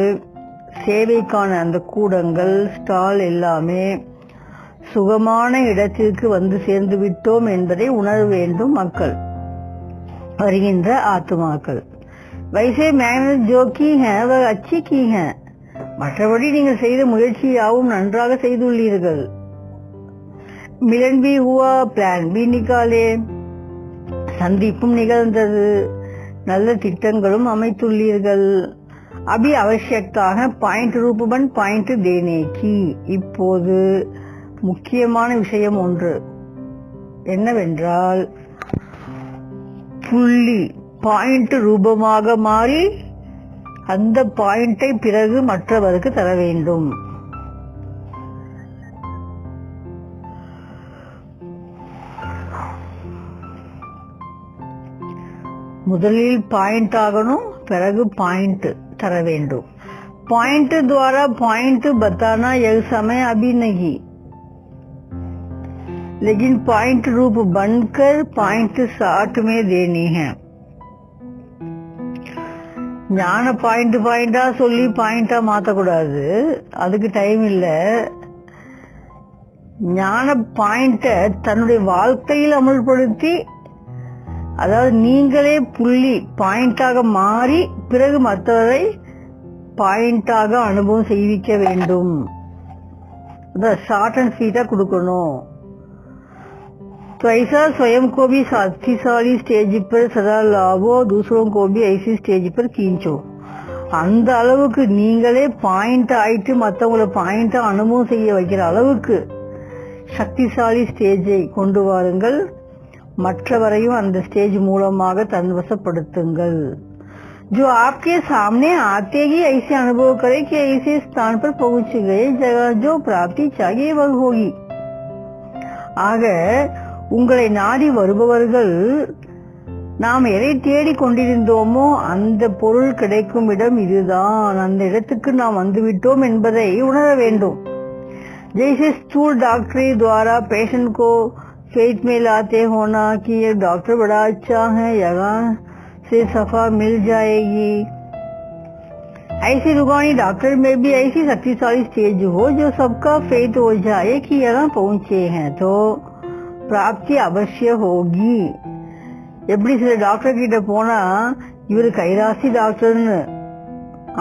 சேவைக்கான அந்த கூடங்கள் ஸ்டால் எல்லாமே சுகமான இடத்திற்கு வந்து சேர்ந்து விட்டோம் என்பதை உணர வேண்டும் மக்கள், வருகின்ற ஆத்மாக்கள். वैसे मेहनत जो की है वह अच्छी की है. மற்றபடி நீங்கள் செய்த முயற்சியாவும் நன்றாக செய்துள்ளீர்கள். மிலன் பி ஹுவா, பிளான் பி நிகாலே, சந்திப்பும் நிகழ்ந்தது, நல்ல திட்டங்களும் அமைத்துள்ளீர்கள். அபி அவசியத்தாக பாயிண்ட் ரூபன் பாயிண்ட் தேனேக்கி. இப்போது முக்கியமான விஷயம் ஒன்று என்னவென்றால், புள்ளி பாயிண்ட் ரூபமாக மாறி அந்த பாயிண்டை பிறகு மற்றவருக்கு தர வேண்டும். முதலில் பாயிண்ட் ஆகணும், பிறகு பாயிண்ட் தர வேண்டும். पॉइंट द्वारा पॉइंट बताना यह समय अभी नहीं, लेकिन पॉइंट रूप बनकर पॉइंट 60 में देनी है. ஞான பாயிண்டா சொல்லி பாயிண்டா மாத்தக்கூடாது, அதுக்கு டைம் இல்ல. ஞான பாயிண்ட தன்னுடைய வாழ்க்கையில் அமல்படுத்தி, அதாவது நீங்களே புள்ளி பாயிண்டாக மாறி பிறகு மற்றவரை பாயிண்டாக அனுபவம் செய்விக்க வேண்டும். ஷார்ட் அண்ட் ஸ்வீட்டா கொடுக்கணும். तो ऐसा स्वयं को भी शक्तिशाली स्टेज पर सदा लावो, दूसरों को भी ऐसी स्टेज पर खींचो. அந்த அளவுக்கு நீங்களே பாயிண்ட் ஆயிட்டு மற்றவங்களை பாயிண்டா அனுபவம் செய்ய வைக்கிற அளவுக்கு சக்திசாலி ஸ்டேஜை கொண்டு வாருங்கள். மற்றவரையும் அந்த ஸ்டேஜ் மூலமாக தன்வசப்படுத்துங்கள். जो आपके सामने आते ही ऐसे अनुभव करे कि ऐसे स्थान पर पहुंच गए, जगह जो प्राप्ति चाहिए वह होगी. ஆக உங்களை நாடி வருபவர்கள் நாம் எதை தேடி கொண்டிருந்தோமோ அந்த பொருள் கிடைக்கும் இடம் இதுதான், அந்த இடத்துக்கு நாம் வந்துவிட்டோம் என்பதை உணர வேண்டும். जैसे स्थूल डॉक्टरी द्वारा पेशेंट को फेथ में लाते होना कि ये डॉक्टर बड़ा अच्छा है, यहाँ से सफा मिल जाएगी, ऐसी रूहानी डॉक्टर में भी ऐसी शक्तिशाली स्टेज हो जो सबका फेथ हो जाए कि यहाँ पहुंचे हैं तो प्राप्ति अवश्य होगी. எப்படி சில டாக்டர் கிட்ட போனா இவரு கைராசி டாக்டர்னு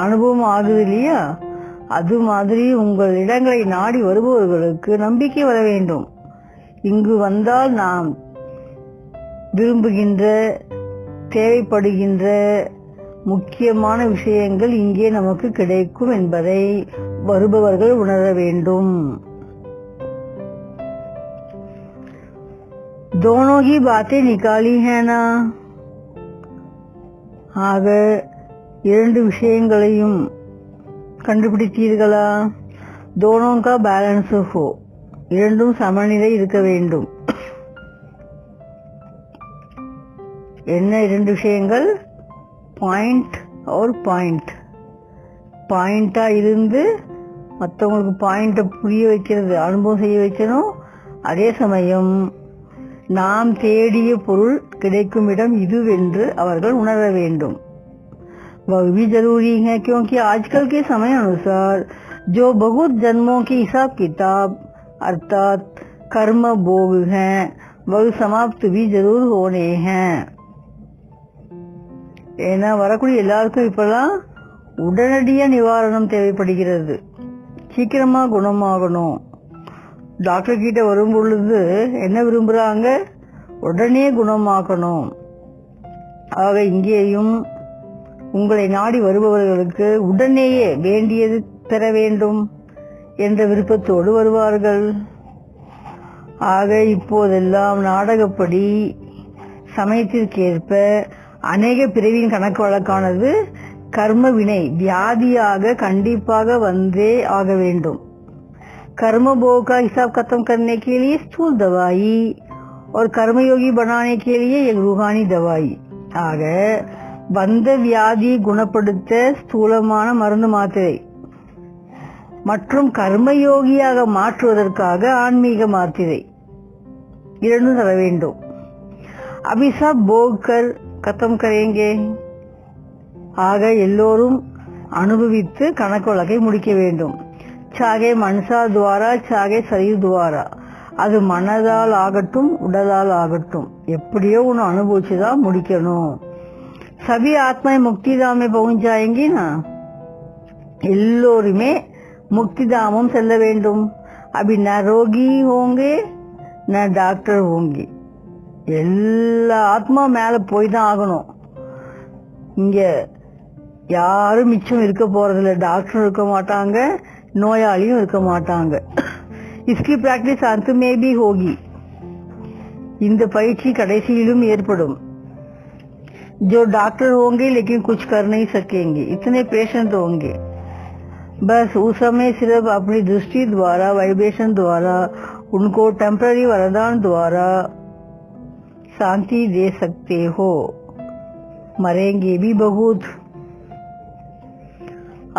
அனுபவம் ஆகுது இல்லையா, அது மாதிரி உங்கள் இடங்களை நாடி வருபவர்களுக்கு நம்பிக்கை வர வேண்டும். இங்கு வந்தால் நாம் விரும்புகின்ற தேவைப்படுகின்ற முக்கியமான விஷயங்கள் இங்கே நமக்கு கிடைக்கும் என்பதை வருபவர்கள் உணர வேண்டும். दोनों ही बातें निकाली है ना. ஆக இரண்டு விஷயங்களையும் கண்டுபிடித்தீர்களா? दोनों का बैलेंस हो, இரண்டும் சமநிலை இருக்க வேண்டும். என்ன இரண்டு விஷயங்கள்? பாயிண்ட் और பாயிண்ட். பாயிண்டா இருந்து மற்றவங்களுக்கு பாயிண்ட்டை புரிய வைக்கிறது, அனுபவம் செய்ய வைக்கணும். அதே சமயம் நாம் தேடிய பொருள் கிடைக்கும் இடம் இதுவென்று அவர்கள் உணர வேண்டும். वह भी जरूरी है क्योंकि आजकल के समय अनुसार जो बहुत जन्मों की हिसाब किताब अर्थात कर्म भोग हैं वह समाप्त भी जरूर होने हैं. ஏன்னா வரக்கூடிய எல்லாருக்கும் இப்பெல்லாம் உடனடியா நிவாரணம் தேவைப்படுகிறது. சீக்கிரமா குணமாகணும். டாக்டர் கிட்ட வரும் பொழுது என்ன விரும்புறாங்க? உடனே குணமாக்கணும். ஆக இங்கேயும் உங்களை நாடி வருபவர்களுக்கு உடனேயே வேண்டியது பெற வேண்டும் என்ற விருப்பத்தோடு வருவார்கள். ஆக இப்போதெல்லாம் நாடகப்படி சமயத்திற்கேற்ப அநேக பிறவியின் கணக்கு வழக்கானது கர்ம வினை வியாதியாக கண்டிப்பாக வந்தே ஆக வேண்டும். कर्म भोग का हिसाब खत्म करने के लिए स्थूल दवाई और कर्मयोगी बनाने के लिए एक रूहानी दवाई. ஆக வந்த வியாதி குணப்படுத்த ஸ்தூலமான மருந்து மாத்திரை மற்றும் கர்மயோகியாக மாற்றுவதற்காக ஆன்மீக மாத்திரை இரண்டும் தர வேண்டும். अभी सब भोग कर खत्म करेंगे. ஆக எல்லோரும் அனுபவித்து கணக்கு வழக்கை முடிக்க வேண்டும். சாகே மனசா துவாரா சாகே சரீர் துவாரா. அது மனதால் ஆகட்டும் உடலால் ஆகட்டும், எப்படியோ ஒன்று அனுபவிச்சுதான் முடிக்கணும். சபி ஆத்மா முக்தி தாமே பகுஞ்சாயங்கினா எல்லோருமே முக்தி தாமம் செல்ல வேண்டும். அபி ந ரோகி ஹோங்கே ந டாக்டர் ஹோங்கே. எல்லா ஆத்மா மேல போய் தான் ஆகணும். இங்க யாரும் மிச்சம் இருக்க போறதில்ல. டாக்டர் இருக்க மாட்டாங்க, நோயாளியும் இருக்க மாட்டாங்க. इसकी प्रैक्टिस अंत में भी होगी. இந்த பயிற்சி கடைசியிலும் ஏற்படும். जो डॉक्टर होंगे लेकिन कुछ कर नहीं सकेंगे, इतने पेशेंट होंगे. बस उस समय सिर्फ अपनी दृष्टि द्वारा वाइब्रेशन द्वारा उनको टेम्पररी वरदान द्वारा शांति दे सकते हो. मरेंगे भी बहुत.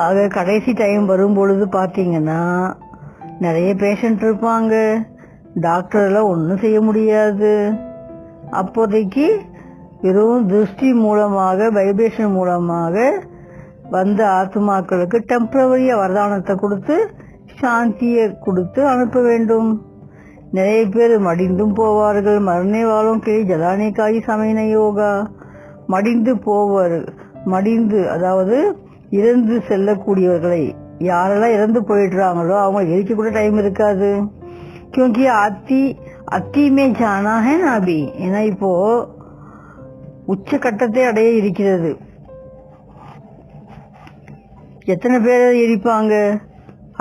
ஆக கடைசி டைம் வரும் பொழுது பார்த்தீங்கன்னா நிறைய பேஷண்ட் இருப்பாங்க. டாக்டர்லாம் ஒன்றும் செய்ய முடியாது. அப்போதைக்கு வெறும் திருஷ்டி மூலமாக வைப்ரேஷன் மூலமாக வந்த ஆத்மாக்களுக்கு டெம்பரவரியா வரதானத்தை கொடுத்து சாந்தியை கொடுத்து அனுப்ப வேண்டும். நிறைய பேர் மடிந்தும் போவார்கள். மரணே வாழும் கிளி ஜலானிக்காயி சமைன யோகா. மடிந்து போவார். மடிந்து அதாவது இறந்து செல்லக்கூடியவர்களை யாரெல்லாம் இறந்து போயிடுறாங்களோ அவங்க எரிக்க கூட டைம் இருக்காது. क्योंकि அத்தி மே ஜானா ஹே நாபி. ஏன்னா இப்போ உச்சகட்டத்தை அடைய இருக்கிறது. எத்தனை பேர் எரிப்பாங்க?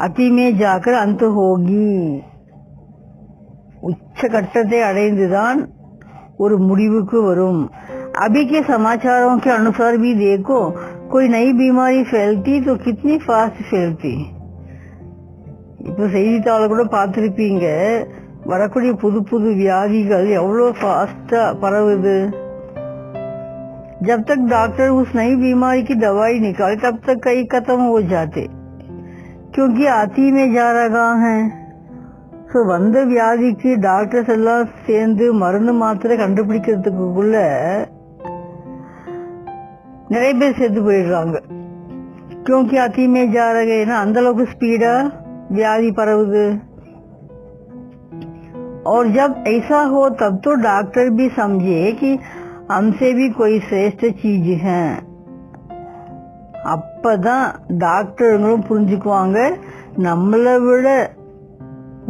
அத்திமே ஜாக்கர் அந்த ஹோகி. உச்சகட்டத்தை அடைந்துதான் ஒரு முடிவுக்கு வரும். अभी के समाचारों के अनुसार भी देखो, कोई नई बीमारी फैलती तो कितनी फास्ट फैलती. இப்போ செய்தித்தாள கூட பார்த்திருப்பீங்க, வரக்கூடிய புது புது வியாதிகள் எவ்வளவு ஃபாஸ்டா பரவுது. जब तक डॉक्टर उस नई बीमारी की दवाई निकाले तब तक कई खत्म हो जाते, क्योंकि आती में जा रहा है. ஸோ வந்த வியாதிக்கு டாக்டர்ஸ் எல்லாம் சேர்ந்து மருந்து மாத்திரை கண்டுபிடிக்கிறதுக்குள்ள நிறைய பேர் செத்து போயிடுறாங்க. क्योंकि आती में जा रहे हैं, அந்த அளவுக்கு ஸ்பீடா व्याधि परवुது. और जब ऐसा हो तब तो डॉक्टर भी समझे कि हमसे भी कोई श्रेष्ठ चीज है. அப்பதான் டாக்டர்களும் புரிஞ்சுக்குவாங்க, நம்மளை விட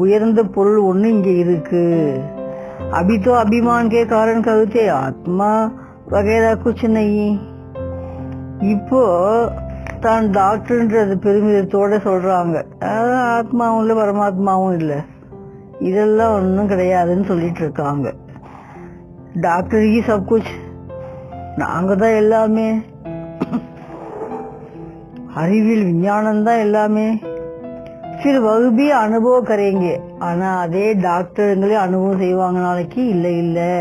உயர்ந்த பொருள் ஒண்ணு இங்க இருக்கு. अभी तो अभिमान के कारण कहते आत्मा वगैरह कुछ नहीं. இப்போ தான் டாக்டர்ன்றது பெருமிதத்தோட சொல்றாங்க, ஆத்மாவும் இல்ல பரமாத்மாவும் இல்ல, இதெல்லாம் ஒன்றும் கிடையாதுன்னு சொல்லிட்டு இருக்காங்க. डॉक्टर ही सब कुछ, நாங்க தான் எல்லாமே, அறிவியல் விஞ்ஞானம் தான் எல்லாமே. फिर वह भी अनुभव करेंगे. ஆனா அதே டாக்டருங்களே அனுபவம் செய்வாங்க நாளைக்கு. இல்லை இல்லை,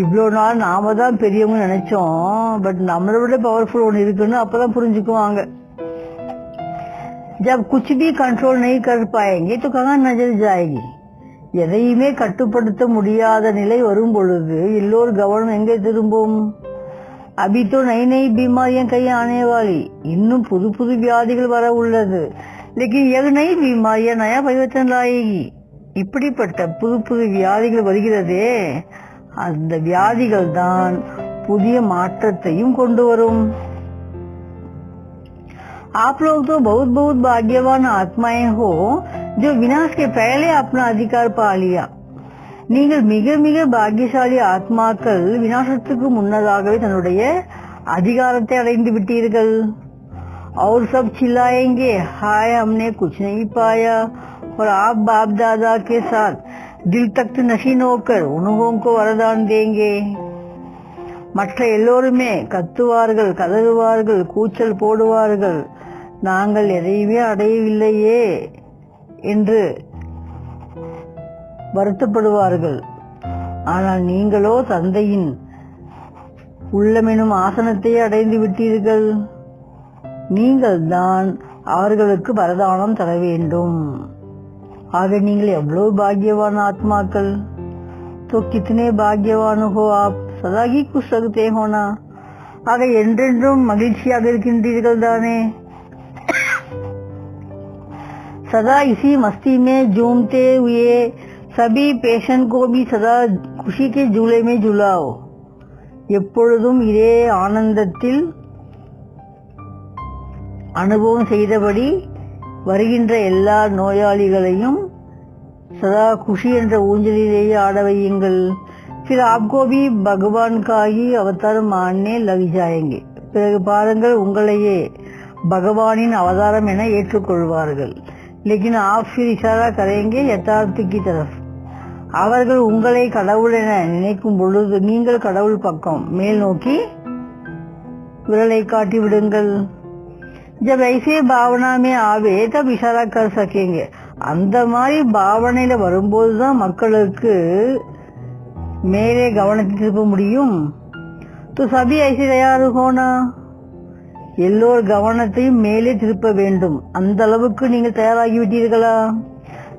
இவ்வளோ நாள் நாம தான் பெரியவங்க நினைச்சோம், பட் நம்மளை விட பவர்ஃபுல் ஒன்று இருக்குன்னு அப்பதான் புரிஞ்சுக்குவாங்க. जब कुछ भी कंट्रोल नहीं कर पाएंगे तो कहाँ नजर जाएगी. எதையுமே கட்டுப்படுத்த முடியாத நிலை வரும் பொழுது எல்லோரும் கவனம் எங்கே திரும்பும். अभी तो नई नई बीमारियां कहीं आने वाली, இன்னும் புது புது வியாதிகள் வர உள்ளது. लेकिन यह नई बीमारियां नया परिवर्तन लाएगी. இப்படிப்பட்ட புது புது வியாதிகள் வருகிறதே, அந்த வியாதிகள் தான் புதிய மாற்றத்தையும் கொண்டு வரும். आप लोग तो बहुत बहुत भाग्यवान आत्माएं हो जो विनाश के पहले अपना अधिकार पा लिया. நீங்கள் மிக மிக பாக்கியசாலி ஆத்மாக்கள், விநாசத்துக்கு முன்னதாகவே தன்னுடைய அதிகாரத்தை அடைந்து விட்டீர்கள். और सब चिल्लाएंगे, हाय हमने कुछ नहीं पाया. और आप बाप दादा के साथ दिल तख्त नशीन होकर उन्हों को वरदान देंगे. மற்ற எல்லோருமே கத்துவார்கள், கதறுவார்கள், கூச்சல் போடுவார்கள், நாங்கள் எதையுமே அடையவில்லையே என்று வருத்தப்படுவார்கள். ஆனால் நீங்களோ தந்தையின் உள்ளமெனும் ஆசனத்தை அடைந்து விட்டீர்கள். நீங்கள் தான் அவர்களுக்கு வரதானம் தர வேண்டும். ஆக நீங்கள் எவ்வளவு பாக்கியவான ஆத்மாக்கள். तो कितने भाग्यवान हो आप, सदा ही खुश रखते हो ना. ஆக என்றென்றும் மகிழ்ச்சியாக இருக்கின்றீர்கள் தானே. सदा इसी मस्ती में झूमते हुए सभी पेशेंट को भी सदा खुशी के झूले में झुलाओ. எப்பொழுதும் இதே ஆனந்தத்தில் அனுபவம் செய்தபடி வருகின்ற எல்லா நோயாளிகளையும் सदा खुशी என்ற ஊஞ்சலிலேயே ஆட வையுங்கள். फिर आपको भी भगवान का ही अवतार मानने लग जाएंगे. பிறகு பாருங்கள், உங்களையே பகவானின் அவதாரம் என ஏற்றுக்கொள்வார்கள். लेकिन आप फिर इशारा करेंगे यथार्थ की तरफ. அவர்கள் உங்களை கடவுள் என நினைக்கும் பொழுது நீங்கள் கடவுள் பக்கம் மேல் நோக்கி விரலை காட்டி விடுங்கள். जब ऐसे भावना में आवे तब इशारा कर सकेंगे. அந்த மாதிரி பாவனையில வரும்போதுதான் மக்களுக்கு மேலே கவனத்தை திருப்ப முடியும். तो सभी ऐसे तैयार होना. எல்லோர் கவனத்தையும் மேலே திருப்ப வேண்டும். அந்த அளவுக்கு நீங்கள் தயாராகி விட்டீர்களா?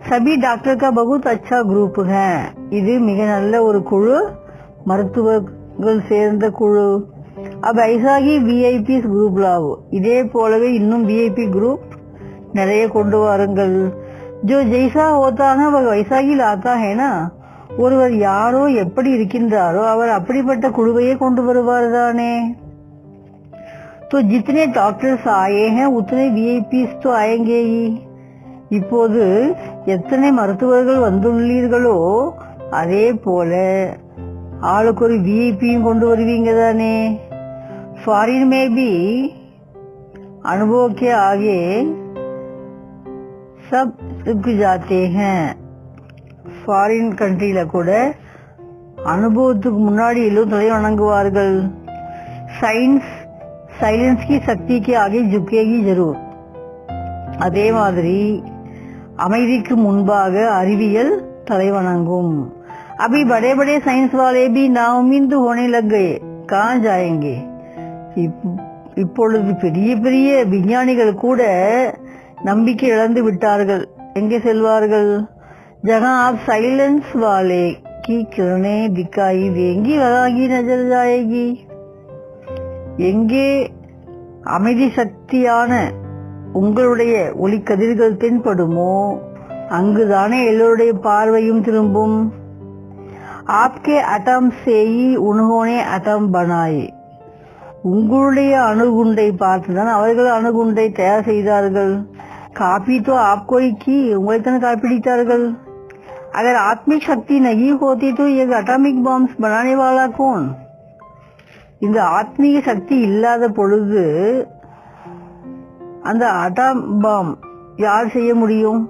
सभी डॉक्टर का बहुत अच्छा ग्रुप है. இது மிக நல்ல ஒரு குழு, மருத்துவர்கள் சேர்ந்த குழு. अब ऐसा ही VIP ग्रुप लाओ. இதே போலவே இன்னும் VIP குரூப் நிறைய கொண்டு வாருங்கள். जो जैसा होता है वह वैसा ही लाता है ना. ஒருவர் யாரோ எப்படி இருக்கின்றாரோ அவர் அப்படிப்பட்ட குழுவையே கொண்டு வருவார் தானே. तो जितने डॉक्टर्स आए हैं उतने VIPs तो आएंगे ही. இப்போது எத்தனை மருத்துவர்கள் வந்துள்ளீர்களோ அதே போல ஆளுக்கு ஒரு விஐபியும் கொண்டு வருவீங்க தானே. ஃபாரின் में भी अनुभव के आगे सब रुक जाते हैं. ஃபாரின் கண்ட்ரியில கூட அனுபவத்துக்கு முன்னாடி எல்லோரும் தலை வணங்குவார்கள். साइलेंस की शक्ति के आगे झुकेगी जरूर. அதே மாதிரி அமைதிக்கு முன்பாக அறிவியல் தலை வணங்கும். अभी बड़े बड़े साइंस वाले भी नाउमीद होने लग गए. कहाँ जाएंगे? இப்பொழுது பெரிய பெரிய விஞ்ஞானிகள் கூட நம்பிக்கை இழந்து விட்டார்கள். எங்கே செல்வார்கள்? जहाँ आप साइलेंस वाले की किरणें दिखाई देंगी वहाँ ही नजर जाएगी. எங்கே அமைதி சக்தியான உங்களுடைய ஒளி கதிர்கள் தென்படுமோ அங்குதானே எல்லோருடைய பார்வையும் திரும்பும். आपके अटम से ही उन्होंने अटम बनाए. உங்களுடைய அணுகுண்டை பார்த்துதான் அவர்கள் அணுகுண்டை தயார் செய்தார்கள். காப்பி तो आपको ही की, உங்களைத்தானே காப்பிடித்தார்கள். अगर आत्मिक शक्ति नहीं होती तो ये एटॉमिक बॉम्ब्स बनाने वाला कौन? இந்த ஆத்மீக சக்தி இல்லாத பொழுது அந்த அட்டாம் பாம் யார் செய்ய முடியும்?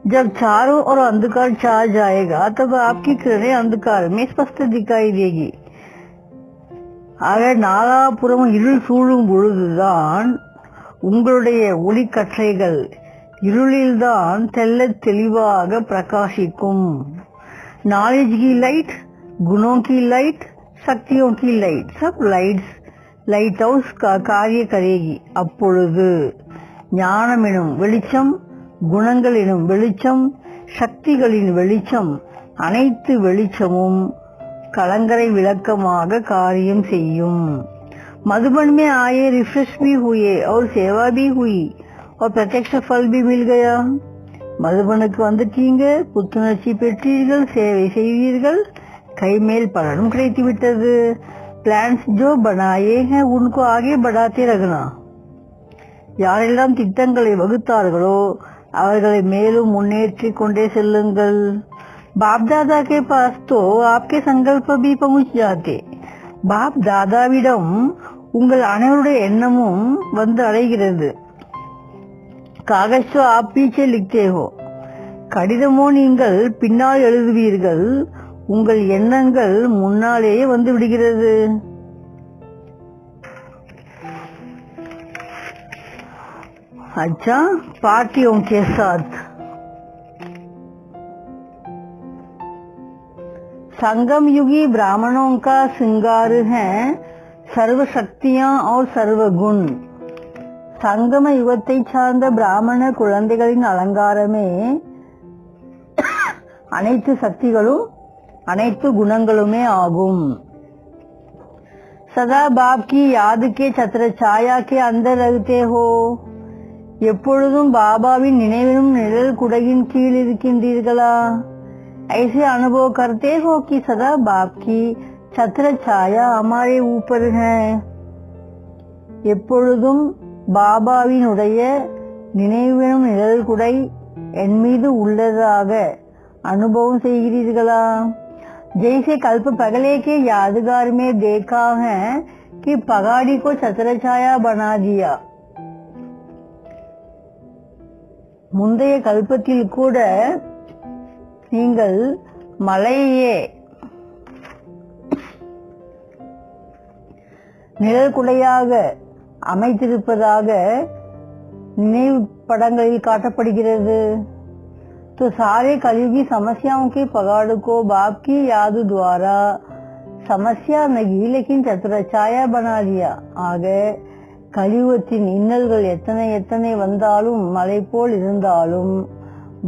जब चारों ओर अंधकार छा जाएगा तब आपकी किरणें अंधकार में स्पष्ट दिखाई देगी. ஆக நாலாபுறமும் இருள் சூழும் பொழுதுதான் உங்களுடைய ஒளிக்கற்றைகள் இருளில்தான் தெள்ளத் தெளிவாக பிரகாசிக்கும். नॉलेज की लाइट, गुणों की लाइट, शक्तियों की लाइट, सब लाइट्स லைட் ஹவுஸ் காரிய கரேகி. அப்பொழுது ஞானம் எனும் வெளிச்சம், குணங்கள் எனும் வெளிச்சம், சக்திகளின் வெளிச்சம், அனைத்து வெளிச்சமும் கலங்கரை விளக்கமாக காரியம் செய்யும். मधुबन में आए, रिफ्रेश भी हुए और सेवा भी हुई और प्रत्यक्ष फल भी मिल गया. மதுபனுக்கு வந்துட்டீங்க, புத்துணர்ச்சி பெற்றீர்கள், சேவை செய்வீர்கள், கைமேல் பலனும் கிடைத்து விட்டது. प्लान्स जो बनाए हैं उनको आगे बढ़ाते रखना. யாரெல்லாம் திட்டங்களை வகுத்தார்களோ அவர்களை மேலும் முன்னேற்றி கொண்டே செல்லுங்கள். बाप दादा के पास तो आपके संकल्प भी पहुंच जाते. बाप दादाவிடம் உங்கள் அனைவருடைய எண்ணமும் வந்து அடைகிறது. காகஜோ आप पीछे लिखते हो, கடிதமோ நீங்கள் பின்னால் எழுதுவீர்கள், உங்கள் எண்ணங்கள் முன்னாலேயே வந்து விடுகிறது. अच्छा, पार्टियों के साथ संगम युगी ब्राह्मणों का श्रृंगार है सर्व शक्तियां और सर्व गुण. சங்கம யுகத்தை சார்ந்த பிராமண குழந்தைகளின் அலங்காரமே அனைத்து சக்திகளும் அனைத்து குணங்களுமே ஆகும். सदा बाप की याद के छत्र छाया के अंदर रहते हो. எப்பொழுதும் பாபாவின் நினைவிலும் நிழல் குடையின் கீழ் இருக்கின்றீர்களா? ऐसे अनुभव करते हो कि सदा बाप की छत्र छाया हमारे ऊपर है. எப்பொழுதும் பாபாவினுடைய நினைவிலும் நிழல் குடை என் மீது உள்ளதாக अनुभव செய்கிறீர்களா? जैसे कल्प पगले के यादगार में देखा है कि पगाड़ी को छत्र छाया बना दिया. முந்தைய கல்பத்தில் கூட நீங்கள் மலையே நிழல் குடையாக அமைத்திருப்பதாக நினைவு படங்களில் காட்டப்படுகிறது. तो सारे कलयुगी समस्याओं के पगाड़ को बाप की याद द्वारा समस्या नहीं लेकिन चतुरछाया बना दिया. ஆக கலியுகத்தின் இன்னல்கள் எத்தனை எத்தனை வந்தாலும் மலை போல் இருந்தாலும்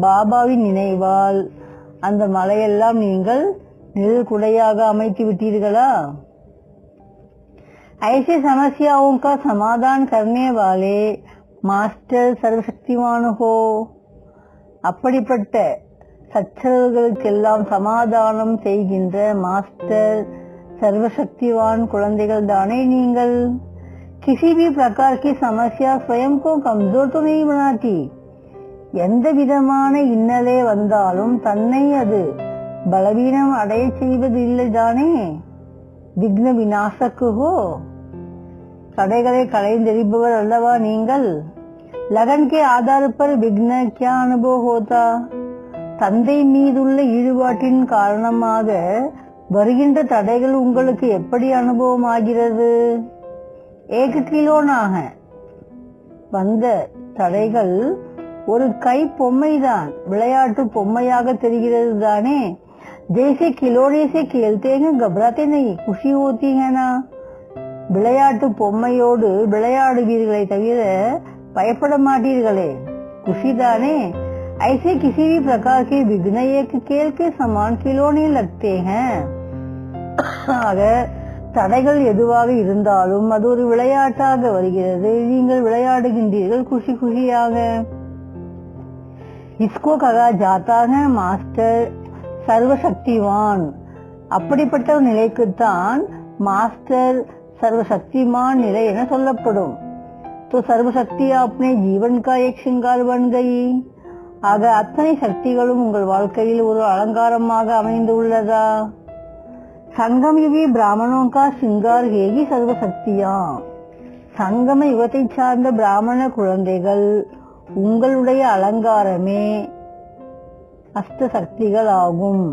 பாபாவின் நினைவால் அந்த மலையெல்லாம் நீங்கள் நிழல் குடையாக அமைத்து விட்டீர்களா? ऐसे समस्याओं का समाधान करने वाले मास्टर सर्वशक्तिमान हो. அப்படிப்பட்ட சச்சரவுகளுக்கெல்லாம் சமாதானம் செய்கின்ற மாஸ்டர் சர்வசக்திவான் குழந்தைகள் தானே நீங்கள். किसी भी प्रकार की समस्या स्वयं को कमजोर तो नहीं बनाती. எந்த விதமான இன்னலே வந்தாலும் தன்னை அது பலவீனம் அடைய செய்வது இல்லை தானே. விக்ன விநாசக்கு ஹோ, தடைகளை களைந்தெறிபவர் அல்லவா நீங்கள். लगन के आधार पर विघ्न क्या अनुभव होता? தந்தை மீதுள்ள ஈடுபாட்டின் காரணமாக வருகின்ற தடைகள் உங்களுக்கு எப்படி அனுபவம் ஆகிறது? ஏக கிலோனாக வந்த தடைகள் ஒரு கை பொம்மைதான், விளையாட்டு பொம்மையாக தெரிகிறது தானே. जैसे खिलौने से खेलते हैं घबराते नहीं, खुशी होती है ना. விளையாட்டு பொம்மையோடு விளையாடுவீர்களை தவிர பயப்பட மாட்டீர்களே, खुशी தானே. ऐसे किसी भी प्रकार के विघ्न एक खेल के समान खिलौने लगते हैं. ஆக தடைகள் எதுவாக இருந்தாலும் அது ஒரு விளையாட்டாக வருகிறது, நீங்கள் விளையாடுகின்றீர்கள் खुशी खुशिயாக. इसको कहा जाता है மாஸ்டர் சர்வசக்திவான். அப்படிப்பட்ட ஒரு நிலைக்குத்தான் மாஸ்டர் சர்வசக்திமான் நிலை என சொல்லப்படும். तो सर्वशक्ति अपने जीवन का एक श्रृंगार बन गई. ஆக அத்தனை சக்திகளும் உங்கள் வாழ்க்கையில் ஒரு அலங்காரமாக அமைந்துள்ளதா? சங்கம் யுகி பிராமணோं का श्रृंगार है ही सर्वशक्तियां. சங்கம யுகத்தை சார்ந்த பிராமண குழந்தைகள் உங்களுடைய அலங்காரமே अष्ट शक्तिகள் ஆகும்.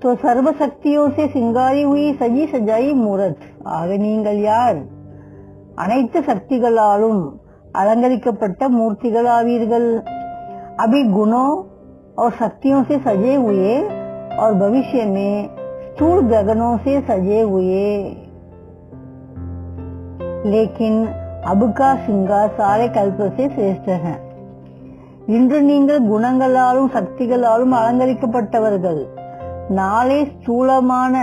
तो सर्व शक्तियों से सिंगारी हुई सजी सजाई मूर्त ஆக நீங்கள் யார்? அனைத்து சக்திகளாலும் அலங்கரிக்கப்பட்ட மூர்த்திகள் ஆவீர்கள். अभी गुणों और शक्तियों से सजे हुए और भविष्य में स्थूल गगनों से सजे हुए. लेकिन अब का श्रृंगार सारे कल्प से श्रेष्ठ है. இன்று நீங்கள் குணங்களாலும் சக்திகளாலும் அலங்கரிக்கப்பட்டவர்கள். நாளை ஸ்தூலமான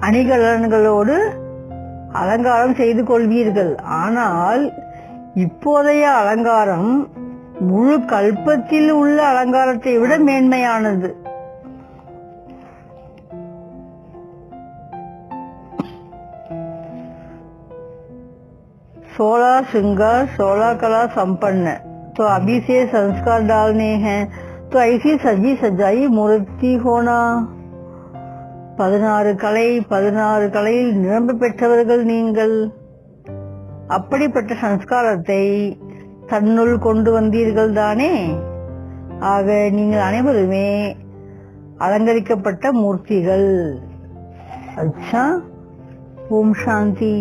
அணிகலன்களோடு அலங்காரம் செய்து கொள்வீர்கள். ஆனால் இப்போதைய அலங்காரம் முழு கல்பத்தில் உள்ள அலங்காரத்தை விட மேன்மையானது. सोलह श्रृंगार 16 कला संपन्न. तो अभी से संस्कार डालने हैं. तो ऐसी सजी सजाई मूर्ति होना. 16 கலையில் நிரம்ப பெற்றவர்கள் நீங்கள். அப்படிப்பட்ட சம்ஸ்காரத்தை தன்னுள் கொண்டு வந்தீர்கள் தானே. ஆக நீங்கள் அனைவருமே அலங்கரிக்கப்பட்ட மூர்த்திகள். अच्छा, ஓம் சாந்தி.